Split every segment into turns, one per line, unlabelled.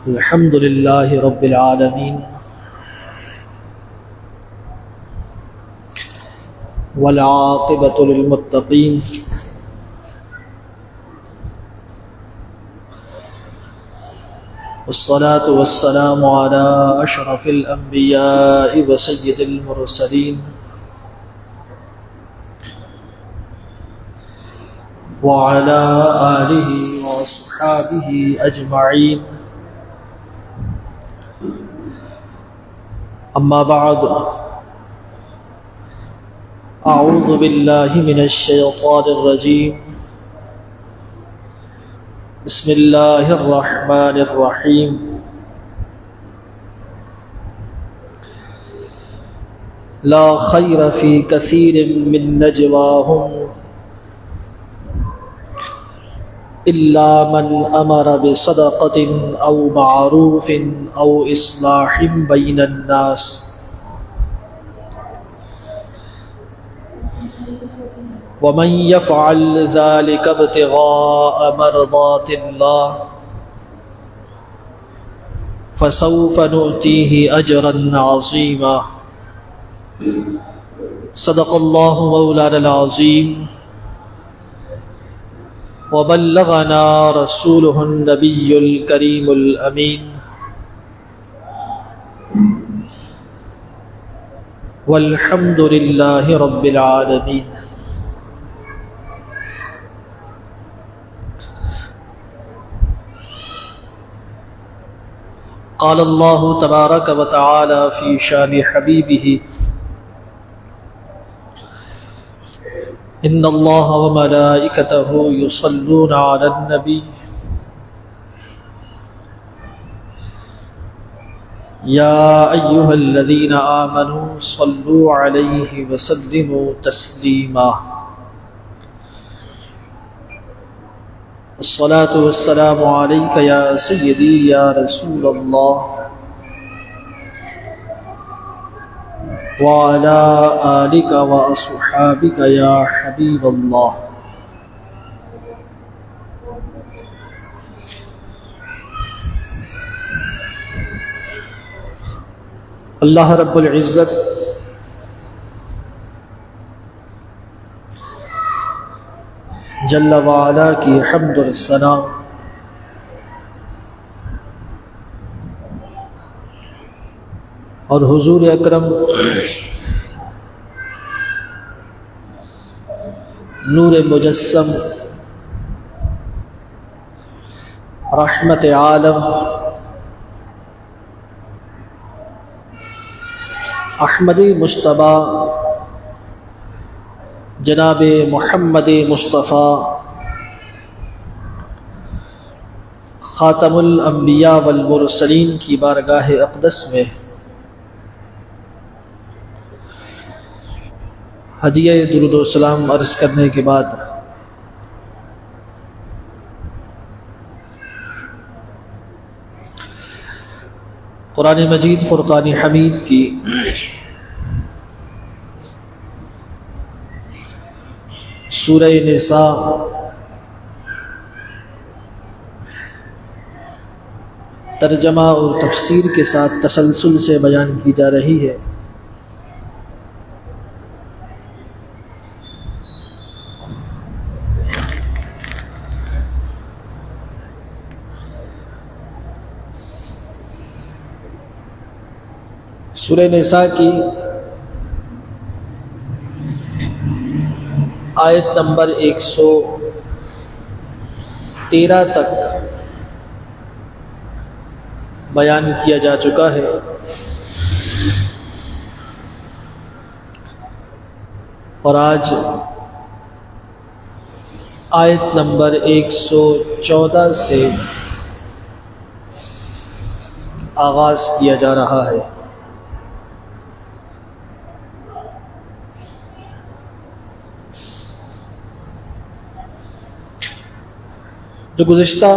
الحمد للہ رب العالمین والعاقبۃ للمتقین والصلاة والسلام على اشرف الانبیاء وسید المرسلین وعلى آلہ واصحابہ اجمعین اما بعد اعوذ باللہ من الشیطان الرجیم بسم اللہ الرحمن الرحیم لا خیر فی کثیر من نجواہم الا من امر بصدقۃ او معروف او اصلاح بین الناس ومن يفعل ذلك ابتغاء مرضات الله فسوف نؤتيه اجرا عظيما صدق الله مولانا العظيم وبلغنا رسوله النبي الكريم الأمين والحمد لله رب العالمين. قال الله تبارك وتعالى في شان حبيبه ان اللہ وملائکتہ یصلون علی النبی یا ایہا الذین آمنوا صلوا علیہ وسلموا تسلیما. الصلاة والسلام علیک یا سیدی یا رسول اللہ وعلى آلك وأصحابك يا حبيب الله. اللہ رب العزت جل وعلا کی حمد و ثنا اور حضور اکرم نور مجسم رحمت عالم احمد مجتبیٰ جناب محمد مصطفیٰ خاتم الانبیاء والمرسلین کی بارگاہ اقدس میں ہدیہ درود و سلام عرض کرنے کے بعد قرآن مجید فرقان حمید کی سورہ نساء ترجمہ اور تفسیر کے ساتھ تسلسل سے بیان کی جا رہی ہے. سورہ نساء کی آیت نمبر 113 تک بیان کیا جا چکا ہے. اور آج آیت نمبر 114 سے آغاز کیا جا رہا ہے. جو گزشتہ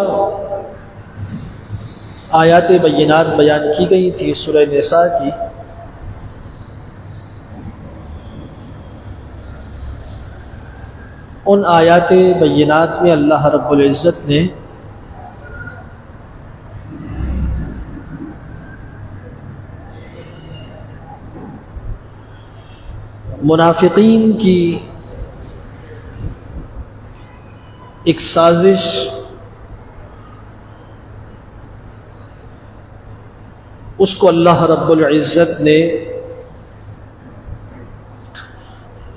آیات بینات بیان کی گئی تھی سورہ نساء کی، ان آیات بینات میں اللہ رب العزت نے منافقین کی ایک سازش اس کو اللہ رب العزت نے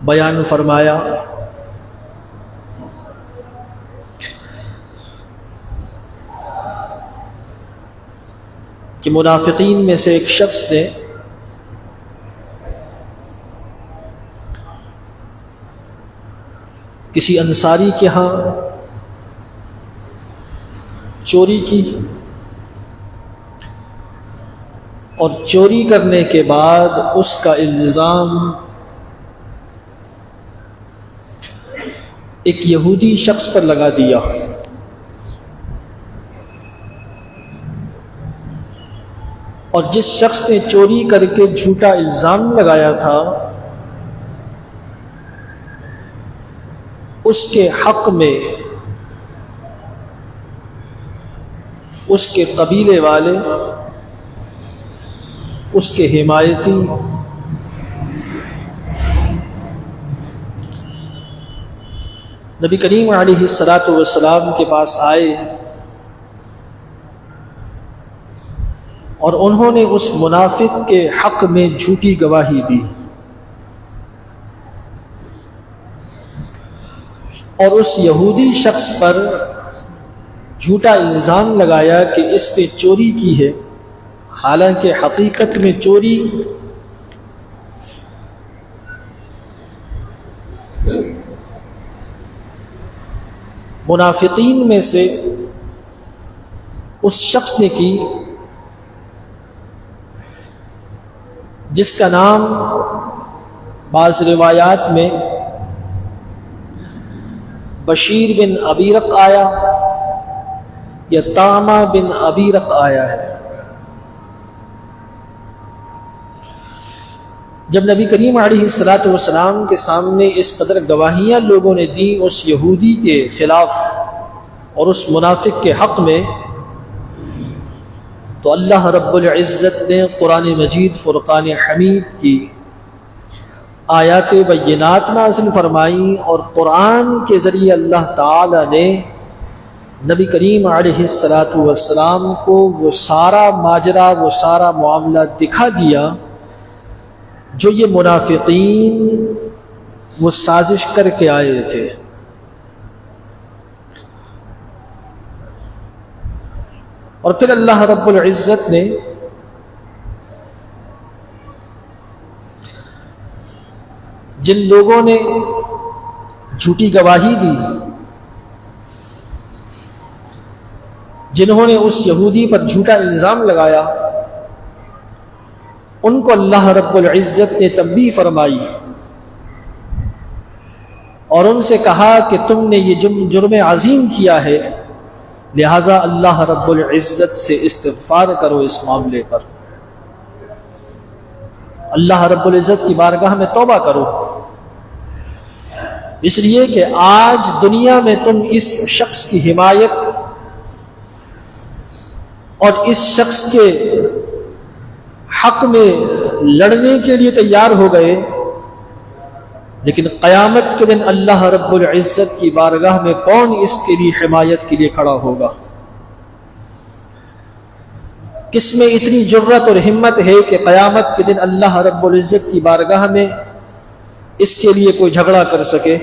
بیان فرمایا کہ منافقین میں سے ایک شخص نے کسی انصاری کے ہاں چوری کی، اور چوری کرنے کے بعد اس کا الزام ایک یہودی شخص پر لگا دیا، اور جس شخص نے چوری کر کے جھوٹا الزام لگایا تھا اس کے حق میں اس کے قبیلے والے، اس کے حمایتی نبی کریم علیہ الصلاۃ والسلام کے پاس آئے، اور انہوں نے اس منافق کے حق میں جھوٹی گواہی دی، اور اس یہودی شخص پر جھوٹا الزام لگایا کہ اس نے چوری کی ہے، حالانکہ حقیقت میں چوری منافقین میں سے اس شخص نے کی جس کا نام بعض روایات میں بشیر بن ابیرق آیا یا طامہ بن ابیرق آیا ہے۔ جب نبی کریم علیہ الصلاۃ والسلام کے سامنے اس قدر گواہیاں لوگوں نے دی اس یہودی کے خلاف اور اس منافق کے حق میں، تو اللہ رب العزت نے قرآن مجید فرقان حمید کی آیات بینات نازل فرمائیں، اور قرآن کے ذریعے اللہ تعالی نے نبی کریم علیہ الصلاۃ والسلام کو وہ سارا ماجرا، وہ سارا معاملہ دکھا دیا جو یہ منافقین وہ سازش کر کے آئے تھے۔ اور پھر اللہ رب العزت نے جن لوگوں نے جھوٹی گواہی دی، جنہوں نے اس یہودی پر جھوٹا الزام لگایا، ان کو اللہ رب العزت نے تنبیہ فرمائی اور ان سے کہا کہ تم نے یہ جرم عظیم کیا ہے، لہذا اللہ رب العزت سے استغفار کرو اس معاملے پر، اللہ رب العزت کی بارگاہ میں توبہ کرو، اس لیے کہ آج دنیا میں تم اس شخص کی حمایت اور اس شخص کے حق میں لڑنے کے لیے تیار ہو گئے، لیکن قیامت کے دن اللہ رب العزت کی بارگاہ میں کون اس کے لیے حمایت کے لیے کھڑا ہوگا؟ کس میں اتنی جرت اور ہمت ہے کہ قیامت کے دن اللہ رب العزت کی بارگاہ میں اس کے لیے کوئی جھگڑا کر سکے؟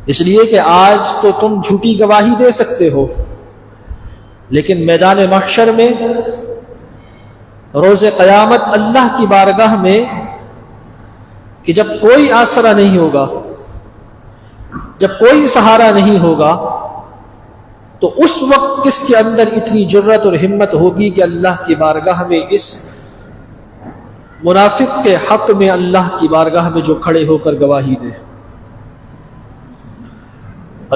اس لیے کہ آج تو تم جھوٹی گواہی دے سکتے ہو، لیکن میدان محشر میں روز قیامت اللہ کی بارگاہ میں کہ جب کوئی آسرا نہیں ہوگا، جب کوئی سہارا نہیں ہوگا، تو اس وقت کس کے اندر اتنی جرت اور ہمت ہوگی کہ اللہ کی بارگاہ میں اس منافق کے حق میں اللہ کی بارگاہ میں جو کھڑے ہو کر گواہی دے؟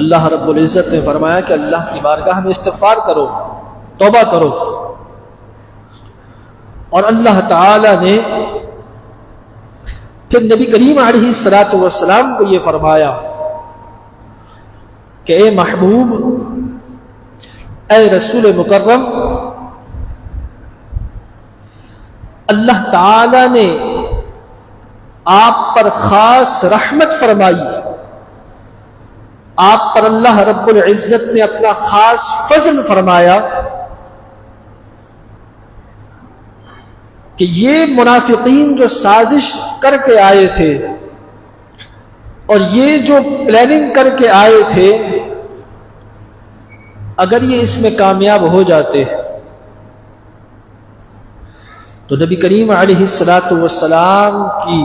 اللہ رب العزت نے فرمایا کہ اللہ کی بارگاہ میں استغفار کرو، توبہ کرو، اور اللہ تعالی نے پھر نبی کریم علیہ الصلاۃ والسلام کو یہ فرمایا کہ اے محبوب، اے رسول مکرم، اللہ تعالی نے آپ پر خاص رحمت فرمائی، آپ پر اللہ رب العزت نے اپنا خاص فضل فرمایا کہ یہ منافقین جو سازش کر کے آئے تھے اور یہ جو پلاننگ کر کے آئے تھے، اگر یہ اس میں کامیاب ہو جاتے تو نبی کریم علیہ السلام کی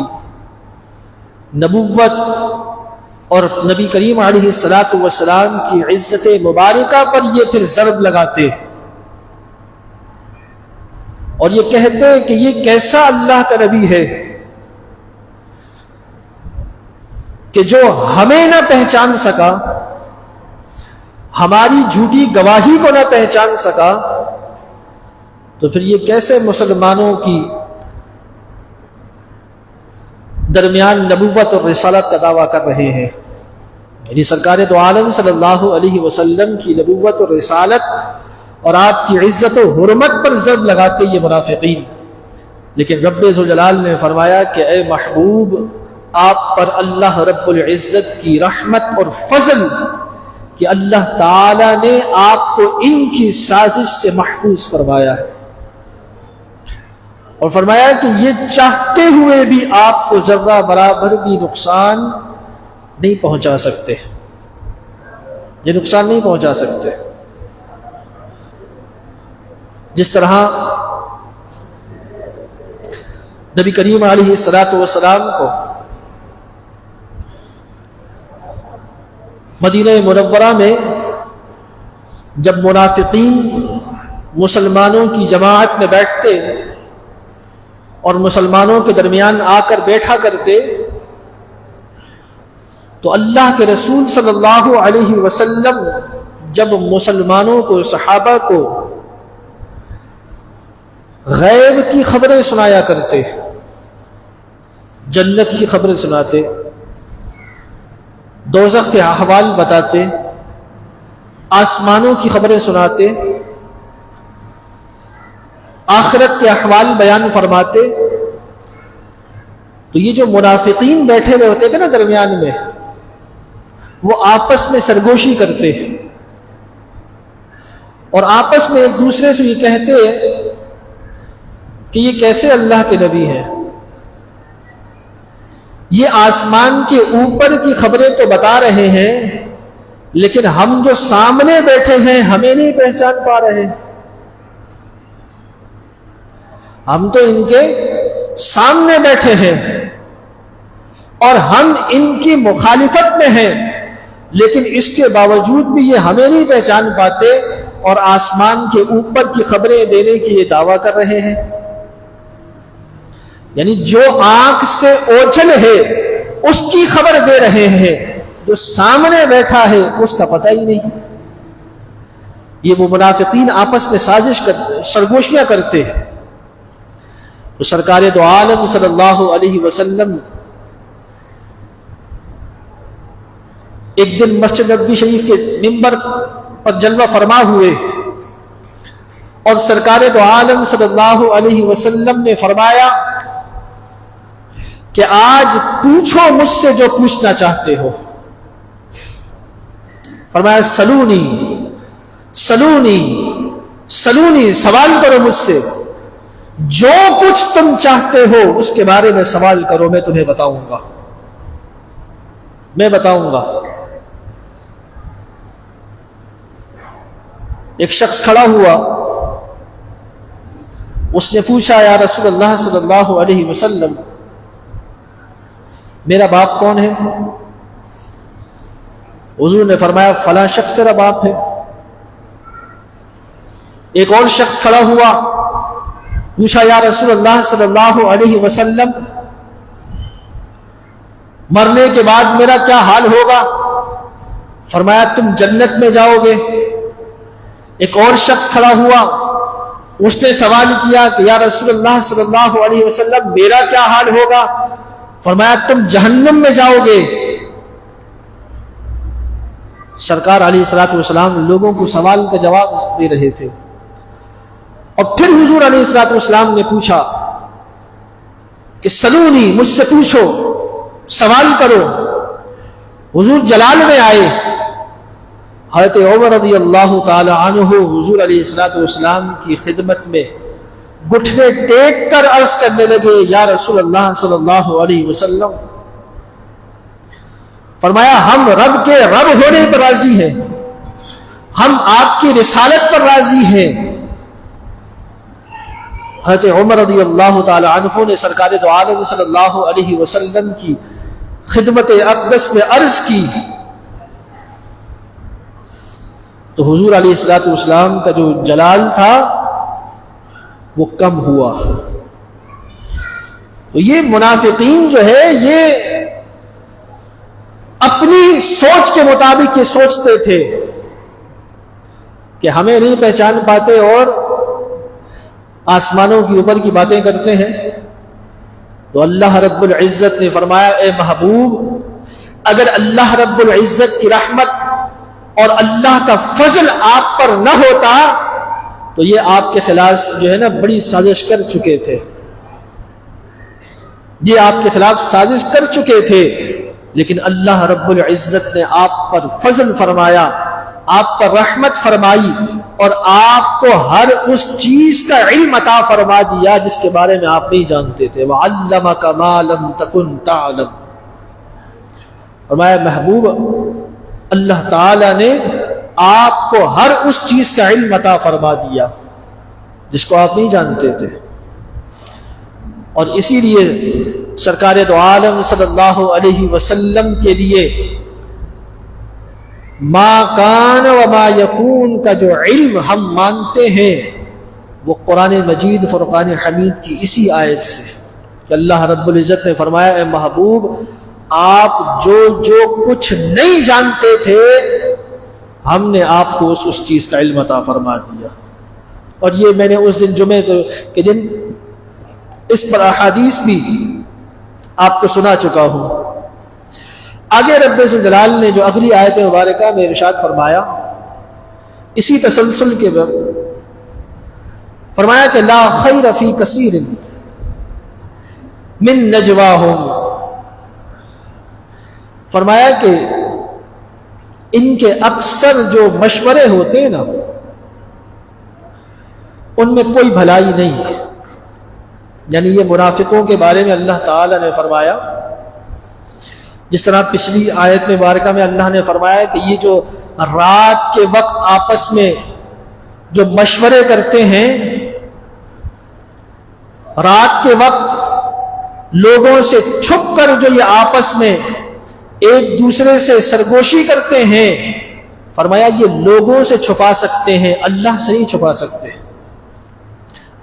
نبوت اور نبی کریم علیہ السلام کی عزت مبارکہ پر یہ پھر ضرب لگاتے اور یہ کہتے کہ یہ کیسا اللہ کا نبی ہے کہ جو ہمیں نہ پہچان سکا، ہماری جھوٹی گواہی کو نہ پہچان سکا، تو پھر یہ کیسے مسلمانوں کی درمیان نبوت اور رسالت کا دعویٰ کر رہے ہیں؟ یعنی سرکار دو عالم صلی اللہ علیہ وسلم کی نبوت اور رسالت اور آپ کی عزت و حرمت پر ضرب لگاتے یہ منافقین. لیکن رب ذوالجلال نے فرمایا کہ اے محبوب، آپ پر اللہ رب العزت کی رحمت اور فضل کہ اللہ تعالی نے آپ کو ان کی سازش سے محفوظ فرمایا ہے، اور فرمایا کہ یہ چاہتے ہوئے بھی آپ کو ذرہ برابر بھی نقصان نہیں پہنچا سکتے، یہ نقصان نہیں پہنچا سکتے. جس طرح نبی کریم علیہ السلام کو مدینہ منورہ میں جب منافقین مسلمانوں کی جماعت میں بیٹھتے اور مسلمانوں کے درمیان آ کر بیٹھا کرتے تو اللہ کے رسول صلی اللہ علیہ وسلم جب مسلمانوں کو، صحابہ کو غیب کی خبریں سنایا کرتے، جنت کی خبریں سناتے، دوزخ کے احوال بتاتے، آسمانوں کی خبریں سناتے، آخرت کے احوال بیان فرماتے، تو یہ جو منافقین بیٹھے ہوئے ہوتے تھے نا درمیان میں، وہ آپس میں سرگوشی کرتے اور آپس میں ایک دوسرے سے یہ کہتے کہ یہ کیسے اللہ کے نبی ہیں، یہ آسمان کے اوپر کی خبریں تو بتا رہے ہیں لیکن ہم جو سامنے بیٹھے ہیں ہمیں نہیں پہچان پا رہے، ہم تو ان کے سامنے بیٹھے ہیں اور ہم ان کی مخالفت میں ہیں، لیکن اس کے باوجود بھی یہ ہمیں نہیں پہچان پاتے اور آسمان کے اوپر کی خبریں دینے کی یہ دعویٰ کر رہے ہیں. یعنی جو آنکھ سے اوجھل ہے اس کی خبر دے رہے ہیں، جو سامنے بیٹھا ہے اس کا پتہ ہی نہیں. یہ وہ منافقین آپس میں سازش کرتے، سرگوشیاں کرتے ہیں. تو سرکار دو عالم صلی اللہ علیہ وسلم ایک دن مسجد نبوی شریف کے منبر پر جلوہ فرما ہوئے اور سرکار دو عالم صلی اللہ علیہ وسلم نے فرمایا کہ آج پوچھو مجھ سے جو پوچھنا چاہتے ہو. فرمایا سلونی سلونی سلونی، سوال کرو مجھ سے، جو کچھ تم چاہتے ہو اس کے بارے میں سوال کرو، میں تمہیں بتاؤں گا، میں بتاؤں گا. ایک شخص کھڑا ہوا، اس نے پوچھا یا رسول اللہ صلی اللہ علیہ وسلم میرا باپ کون ہے؟ حضور نے فرمایا فلاں شخص تیرا باپ ہے. ایک اور شخص کھڑا ہوا، پوچھا یا رسول اللہ صلی اللہ علیہ وسلم مرنے کے بعد میرا کیا حال ہوگا؟ فرمایا تم جنت میں جاؤ گے. ایک اور شخص کھڑا ہوا، اس نے سوال کیا کہ یا رسول اللہ صلی اللہ علیہ وسلم میرا کیا حال ہوگا؟ فرمایا تم جہنم میں جاؤ گے. سرکار علیہ الصلوۃ والسلام لوگوں کو سوال کا جواب دے رہے تھے اور پھر حضور علیہ الصلوۃ والسلام نے پوچھا کہ سلونی، مجھ سے پوچھو، سوال کرو۔ حضور جلال میں آئے، حضرت عمر رضی اللہ تعالی عنہ حضور علیہ السلام کی خدمت میں گھٹنے ٹیک کر عرض کرنے لگے، یا رسول اللہ صلی اللہ علیہ وسلم، فرمایا ہم رب کے رب ہونے پر راضی ہیں، ہم آپ کی رسالت پر راضی ہیں۔ حضرت عمر رضی اللہ تعالی عنہ نے سرکار دو عالم صلی اللہ علیہ وسلم کی خدمت اقدس میں عرض کی تو حضور علیہ السلام کا جو جلال تھا وہ کم ہوا۔ تو یہ منافقین جو ہے یہ اپنی سوچ کے مطابق یہ سوچتے تھے کہ ہمیں نہیں پہچان پاتے اور آسمانوں کے اوپر کی باتیں کرتے ہیں۔ تو اللہ رب العزت نے فرمایا، اے محبوب، اگر اللہ رب العزت کی رحمت اور اللہ کا فضل آپ پر نہ ہوتا تو یہ آپ کے خلاف جو ہے نا بڑی سازش کر چکے تھے، یہ آپ کے خلاف سازش کر چکے تھے، لیکن اللہ رب العزت نے آپ پر فضل فرمایا، آپ پر رحمت فرمائی اور آپ کو ہر اس چیز کا علم عطا فرما دیا جس کے بارے میں آپ نہیں جانتے تھے۔ وَعَلَّمَكَ مَا لَمْ تَكُنْ تَعْلَمْ، فرمایا محبوب اللہ تعالی نے آپ کو ہر اس چیز کا علم عطا فرما دیا جس کو آپ نہیں جانتے تھے۔ اور اسی لیے سرکار دو عالم صلی اللہ علیہ وسلم کے لیے ما کان و ما یکون کا جو علم ہم مانتے ہیں وہ قرآن مجید فرقان حمید کی اسی آیت سے کہ اللہ رب العزت نے فرمایا، اے محبوب آپ جو کچھ نہیں جانتے تھے ہم نے آپ کو اس چیز کا علم عطا فرما دیا۔ اور یہ میں نے اس دن جمعے کے دن اس پر احادیث بھی آپ کو سنا چکا ہوں۔ آگے رب جلال نے جو اگلی آیت مبارکہ میں ارشاد فرمایا، اسی تسلسل کے بعد فرمایا کہ لا خیر فی کثیر من نجواہم، فرمایا کہ ان کے اکثر جو مشورے ہوتے ہیں نا ان میں کوئی بھلائی نہیں ہے۔ یعنی یہ منافقوں کے بارے میں اللہ تعالی نے فرمایا، جس طرح پچھلی آیت مبارکہ میں اللہ نے فرمایا کہ یہ جو رات کے وقت آپس میں جو مشورے کرتے ہیں، رات کے وقت لوگوں سے چھپ کر جو یہ آپس میں ایک دوسرے سے سرگوشی کرتے ہیں، فرمایا یہ لوگوں سے چھپا سکتے ہیں، اللہ سے نہیں چھپا سکتے،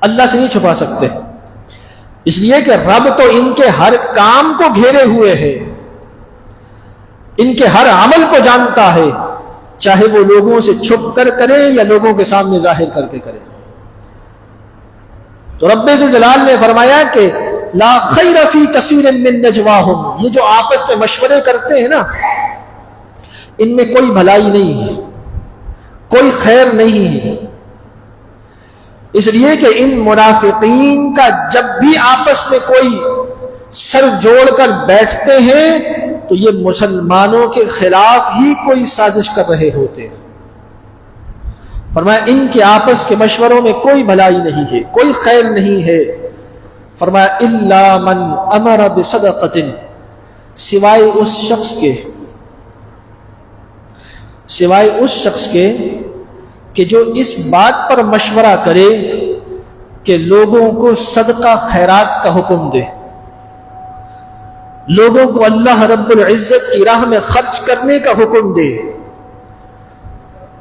اللہ سے نہیں چھپا سکتے، اس لیے کہ رب تو ان کے ہر کام کو گھیرے ہوئے ہے، ان کے ہر عمل کو جانتا ہے، چاہے وہ لوگوں سے چھپ کر کرے یا لوگوں کے سامنے ظاہر کر کے کرے۔ تو رب ذوالجلال نے فرمایا کہ لا خیر فی کثیر من نجواہم، یہ جو آپس میں مشورے کرتے ہیں نا ان میں کوئی بھلائی نہیں ہے، کوئی خیر نہیں ہے، اس لیے کہ ان منافقین کا جب بھی آپس میں کوئی سر جوڑ کر بیٹھتے ہیں تو یہ مسلمانوں کے خلاف ہی کوئی سازش کر رہے ہوتے ہیں۔ فرمایا ان کے آپس کے مشوروں میں کوئی بھلائی نہیں ہے، کوئی خیر نہیں ہے۔ فرمایا الا من امر بصدقۃ، سوائے اس شخص کے کہ جو اس بات پر مشورہ کرے کہ لوگوں کو صدقہ خیرات کا حکم دے، لوگوں کو اللہ رب العزت کی راہ میں خرچ کرنے کا حکم دے،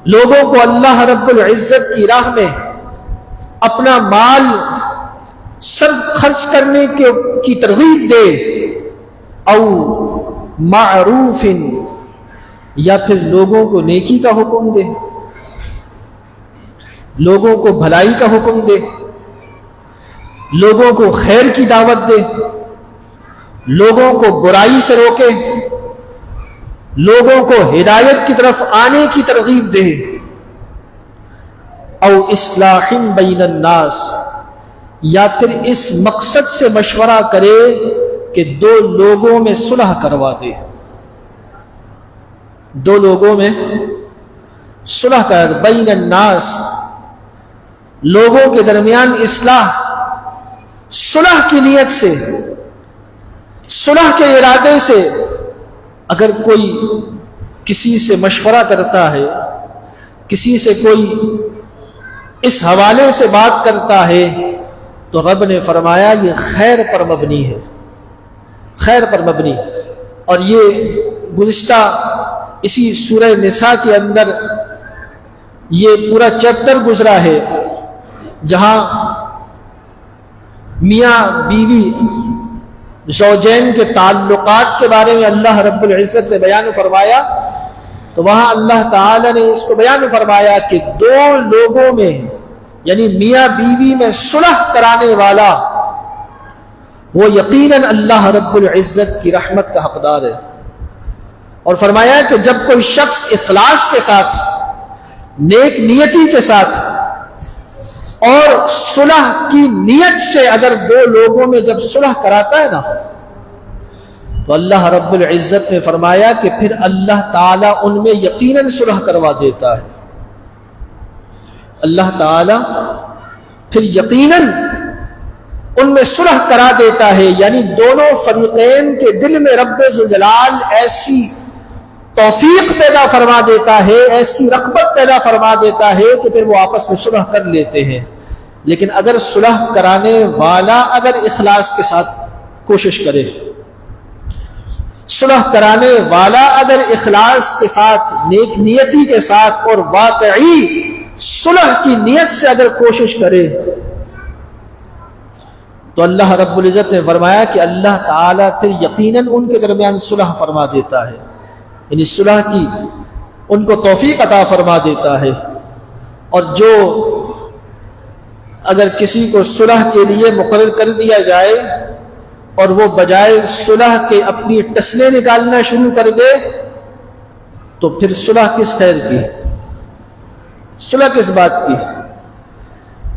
لوگوں کو اللہ رب العزت کی راہ میں اپنا مال صرف خرچ کرنے کی ترغیب دے، او معروف، یا پھر لوگوں کو نیکی کا حکم دے، لوگوں کو بھلائی کا حکم دے، لوگوں کو خیر کی دعوت دے، لوگوں کو برائی سے روکے، لوگوں کو ہدایت کی طرف آنے کی ترغیب دے، او اصلاح بین الناس، یا پھر اس مقصد سے مشورہ کرے کہ دو لوگوں میں صلح کروا دے، دو لوگوں میں صلح کر بین الناس، لوگوں کے درمیان اصلاح، صلح کی نیت سے، صلح کے ارادے سے اگر کوئی کسی سے مشورہ کرتا ہے، کسی سے کوئی اس حوالے سے بات کرتا ہے، تو رب نے فرمایا یہ خیر پر مبنی ہے، خیر پر مبنی۔ اور یہ گزشتہ اسی سورہ نساء کے اندر یہ پورا چیپٹر گزرا ہے جہاں میاں بیوی زوجین کے تعلقات کے بارے میں اللہ رب العزت نے بیان فرمایا، تو وہاں اللہ تعالی نے اس کو بیان فرمایا کہ دو لوگوں میں یعنی میاں بیوی میں صلح کرانے والا وہ یقیناً اللہ رب العزت کی رحمت کا حقدار ہے۔ اور فرمایا کہ جب کوئی شخص اخلاص کے ساتھ، نیک نیتی کے ساتھ اور صلح کی نیت سے اگر دو لوگوں میں جب صلح کراتا ہے نا، تو اللہ رب العزت نے فرمایا کہ پھر اللہ تعالیٰ ان میں یقیناً صلح کروا دیتا ہے، اللہ تعالیٰ پھر یقیناً ان میں صلح کرا دیتا ہے، یعنی دونوں فریقین کے دل میں رب ذوالجلال ایسی توفیق پیدا فرما دیتا ہے، ایسی رغبت پیدا فرما دیتا ہے کہ پھر وہ آپس میں صلح کر لیتے ہیں۔ لیکن اگر صلح کرانے والا اگر اخلاص کے ساتھ کوشش کرے، صلح کرانے والا اگر اخلاص کے ساتھ، نیک نیتی کے ساتھ اور واقعی صلح کی نیت سے اگر کوشش کرے، تو اللہ رب العزت نے فرمایا کہ اللہ تعالیٰ پھر یقیناً ان کے درمیان صلح فرما دیتا ہے، یعنی صلح کی ان کو توفیق عطا فرما دیتا ہے۔ اور جو اگر کسی کو صلح کے لیے مقرر کر دیا جائے اور وہ بجائے صلح کے اپنی ٹسلیں نکالنا شروع کر دے، تو پھر صلح کس خیر کی، صلح کس بات کی؟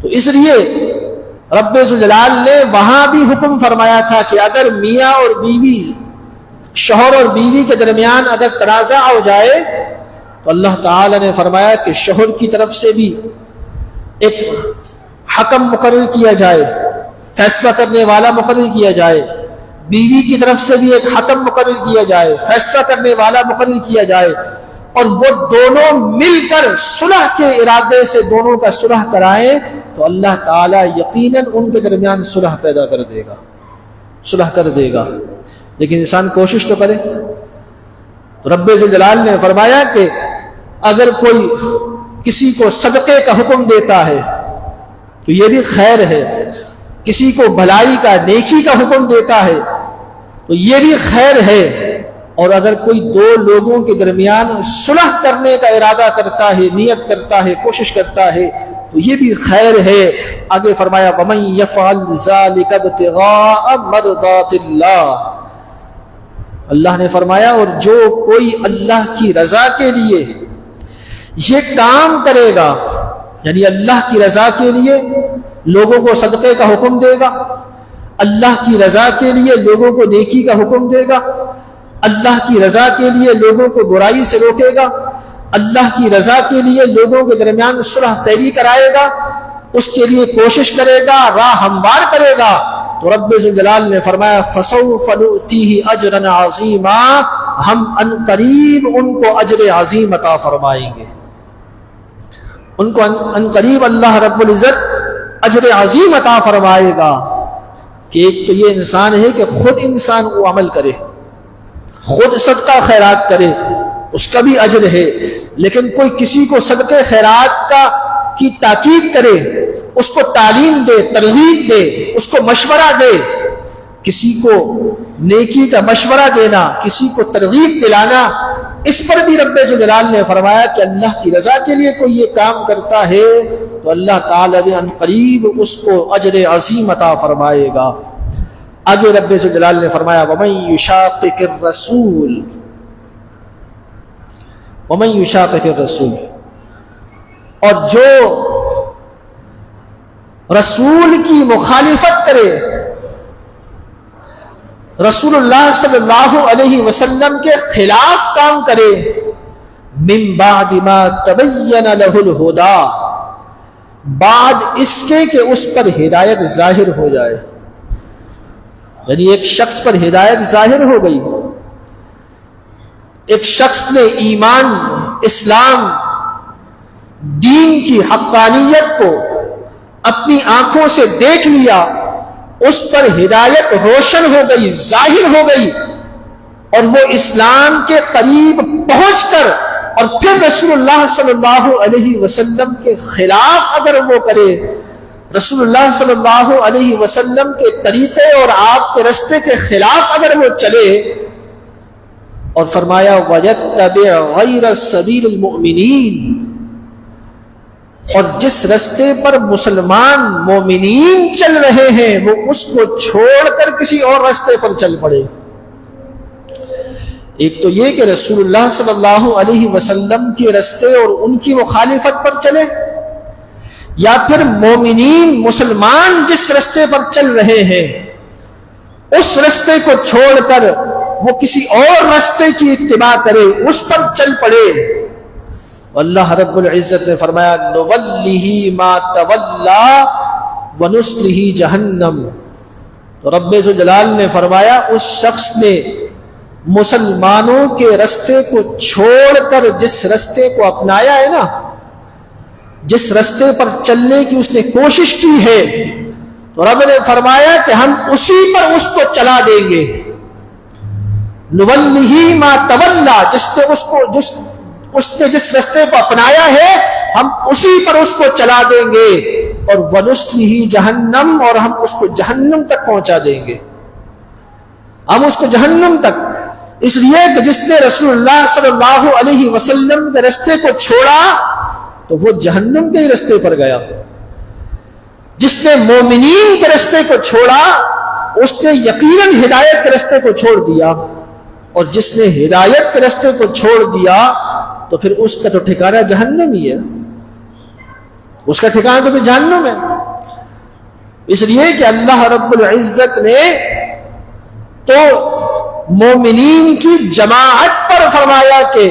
تو اس لیے رب ذوالجلال نے وہاں بھی حکم فرمایا تھا کہ اگر میاں اور بیوی، شوہر اور بیوی کے درمیان اگر تنازع ہو جائے، تو اللہ تعالی نے فرمایا کہ شوہر کی طرف سے بھی ایک حکم مقرر کیا جائے، فیصلہ کرنے والا مقرر کیا جائے، بیوی کی طرف سے بھی ایک حکم مقرر کیا جائے، فیصلہ کرنے والا مقرر کیا جائے، اور وہ دونوں مل کر صلح کے ارادے سے دونوں کا صلح کرائیں، تو اللہ تعالیٰ یقیناً ان کے درمیان صلح پیدا کر دے گا، صلح کر دے گا۔ لیکن انسان کوشش تو کرے۔ رب ذوالجلال نے فرمایا کہ اگر کوئی کسی کو صدقے کا حکم دیتا ہے تو یہ بھی خیر ہے، کسی کو بھلائی کا، نیکی کا حکم دیتا ہے تو یہ بھی خیر ہے، اور اگر کوئی دو لوگوں کے درمیان صلح کرنے کا ارادہ کرتا ہے، نیت کرتا ہے، کوشش کرتا ہے، تو یہ بھی خیر ہے۔ آگے فرمایا وَمَن يَفْعَلْ ذَلِكَ ابْتِغَاءَ مَرْضَاتِ اللَّهِ، اللہ نے فرمایا اور جو کوئی اللہ کی رضا کے لیے یہ کام کرے گا، یعنی اللہ کی رضا کے لیے لوگوں کو صدقے کا حکم دے گا، اللہ کی رضا کے لیے لوگوں کو نیکی کا حکم دے گا، اللہ کی رضا کے لیے لوگوں کو برائی سے روکے گا، اللہ کی رضا کے لیے لوگوں کے درمیان صلح خیری کرائے گا، اس کے لیے کوشش کرے گا، راہ ہموار کرے گا، تو رب ذوالجلال نے فرمایا فَسَوْفَ نُؤْتِيهِ أَجْرًا عَظِيمًا، ہم ان قریب ان کو اجر عظیم عطا فرمائیں گے، ان کو ان قریب اللہ رب العزت اجر عظیم عطا فرمائے گا۔ کہ ایک تو یہ انسان ہے کہ خود انسان وہ عمل کرے، خود صدقہ خیرات کرے، اس کا بھی اجر ہے، لیکن کوئی کسی کو صدقے خیرات کی تاکید کرے، اس کو تعلیم دے، ترغیب دے، اس کو مشورہ دے، کسی کو نیکی کا مشورہ دینا، کسی کو ترغیب دلانا، اس پر بھی رب ذوالجلال نے فرمایا کہ اللہ کی رضا کے لیے کوئی یہ کام کرتا ہے تو اللہ تعالیٰ بھی ان قریب اس کو اجر عظیم عطا فرمائے گا۔ آگے رب ذوالجلال نے فرمایا وَمَن يُشَاقِقِ الرَّسُولِ، وَمَن يُشَاقِقِ الرَّسُولِ، اور جو رسول کی مخالفت کرے، رسول اللہ صلی اللہ علیہ وسلم کے خلاف کام کرے، من بعد ما تبین لہ الہدا، بعد اس کے کہ اس پر ہدایت ظاہر ہو جائے، یعنی ایک شخص پر ہدایت ظاہر ہو گئی، ایک شخص نے ایمان، اسلام، دین کی حقانیت کو اپنی آنکھوں سے دیکھ لیا، اس پر ہدایت روشن ہو گئی، ظاہر ہو گئی، اور وہ اسلام کے قریب پہنچ کر اور پھر رسول اللہ صلی اللہ علیہ وسلم کے خلاف اگر وہ کرے، رسول اللہ صلی اللہ علیہ وسلم کے طریقے اور آپ کے رستے کے خلاف اگر وہ چلے، اور فرمایا وَيَتَّبِعْ غَيْرَ سَبِيلِ الْمُؤْمِنِينَ، اور جس رستے پر مسلمان مومنین چل رہے ہیں وہ اس کو چھوڑ کر کسی اور رستے پر چل پڑے۔ ایک تو یہ کہ رسول اللہ صلی اللہ علیہ وسلم کے رستے اور ان کی مخالفت پر چلے، یا پھر مومنین مسلمان جس رستے پر چل رہے ہیں اس رستے کو چھوڑ کر وہ کسی اور رستے کی اتباع کرے، اس پر چل پڑے۔ اللہ رب العزت نے فرمایا نُوَلِّهِ مَا تَوَلَّى وَنُصْلِهِ جَهَنَّمَ، تو رب ذوالجلال نے فرمایا اس شخص نے مسلمانوں کے رستے کو چھوڑ کر جس رستے کو اپنایا ہے نا، جس رستے پر چلنے کی اس نے کوشش کی ہے، تو رب نے فرمایا کہ ہم اسی پر اس کو چلا دیں گے۔ نُوَلِّهِ مَا تَوَلَّى، اس نے جس رستے کو اپنایا ہے ہم اسی پر اس کو چلا دیں گے، اور وَنُصْلِهِ جَهَنَّمَ، اور ہم اس کو جہنم تک پہنچا دیں گے، ہم اس کو جہنم تک۔ اس لیے کہ جس نے رسول اللہ صلی اللہ علیہ وسلم کے رستے کو چھوڑا تو وہ جہنم کے رستے پر گیا، جس نے مومنین کے رستے کو چھوڑا اس نے یقیناً ہدایت کے رستے کو چھوڑ دیا، اور جس نے ہدایت کے رستے کو چھوڑ دیا تو پھر اس کا تو ٹھکانہ جہنم ہی ہے، اس کا ٹھکانہ تو پھر جہنم ہے۔ اس لیے کہ اللہ رب العزت نے تو مومنین کی جماعت پر فرمایا کہ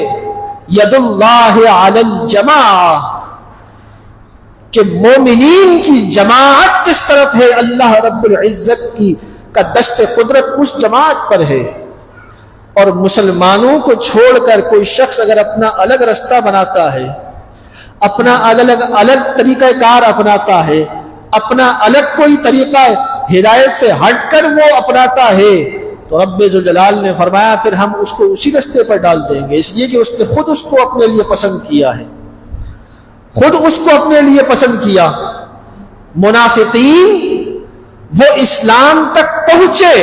ید اللہ علی الجماعہ، کہ مومنین کی جماعت جس طرف ہے اللہ رب العزت کی کا دست قدرت اس جماعت پر ہے۔ اور مسلمانوں کو چھوڑ کر کوئی شخص اگر اپنا الگ رستہ بناتا ہے، اپنا الگ طریقہ کار اپناتا ہے، اپنا الگ کوئی طریقہ ہدایت سے ہٹ کر وہ اپناتا ہے، تو رب ذوالجلال نے فرمایا پھر ہم اس کو اسی رستے پر ڈال دیں گے، اس لیے کہ اس نے خود اس کو اپنے لیے پسند کیا ہے، خود اس کو اپنے لیے پسند کیا۔ منافقین وہ اسلام تک پہنچے،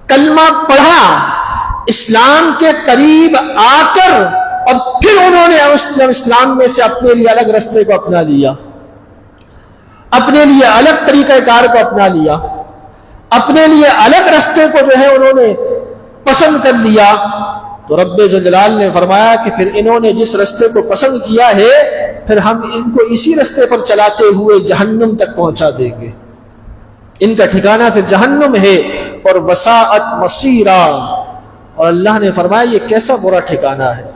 کلمہ پڑھا، اسلام کے قریب آ کر، اور پھر انہوں نے اسلام میں سے اپنے لیے الگ رستے کو اپنا لیا، اپنے لیے الگ طریقہ کار کو اپنا لیا، اپنے لیے الگ رستے کو جو ہے انہوں نے پسند کر لیا، تو رب ذوالجلال نے فرمایا کہ پھر انہوں نے جس رستے کو پسند کیا ہے پھر ہم ان کو اسی رستے پر چلاتے ہوئے جہنم تک پہنچا دیں گے، ان کا ٹھکانہ پھر جہنم ہے، اور وساءت مصیرا، اور اللہ نے فرمایا یہ کیسا برا ٹھکانہ ہے،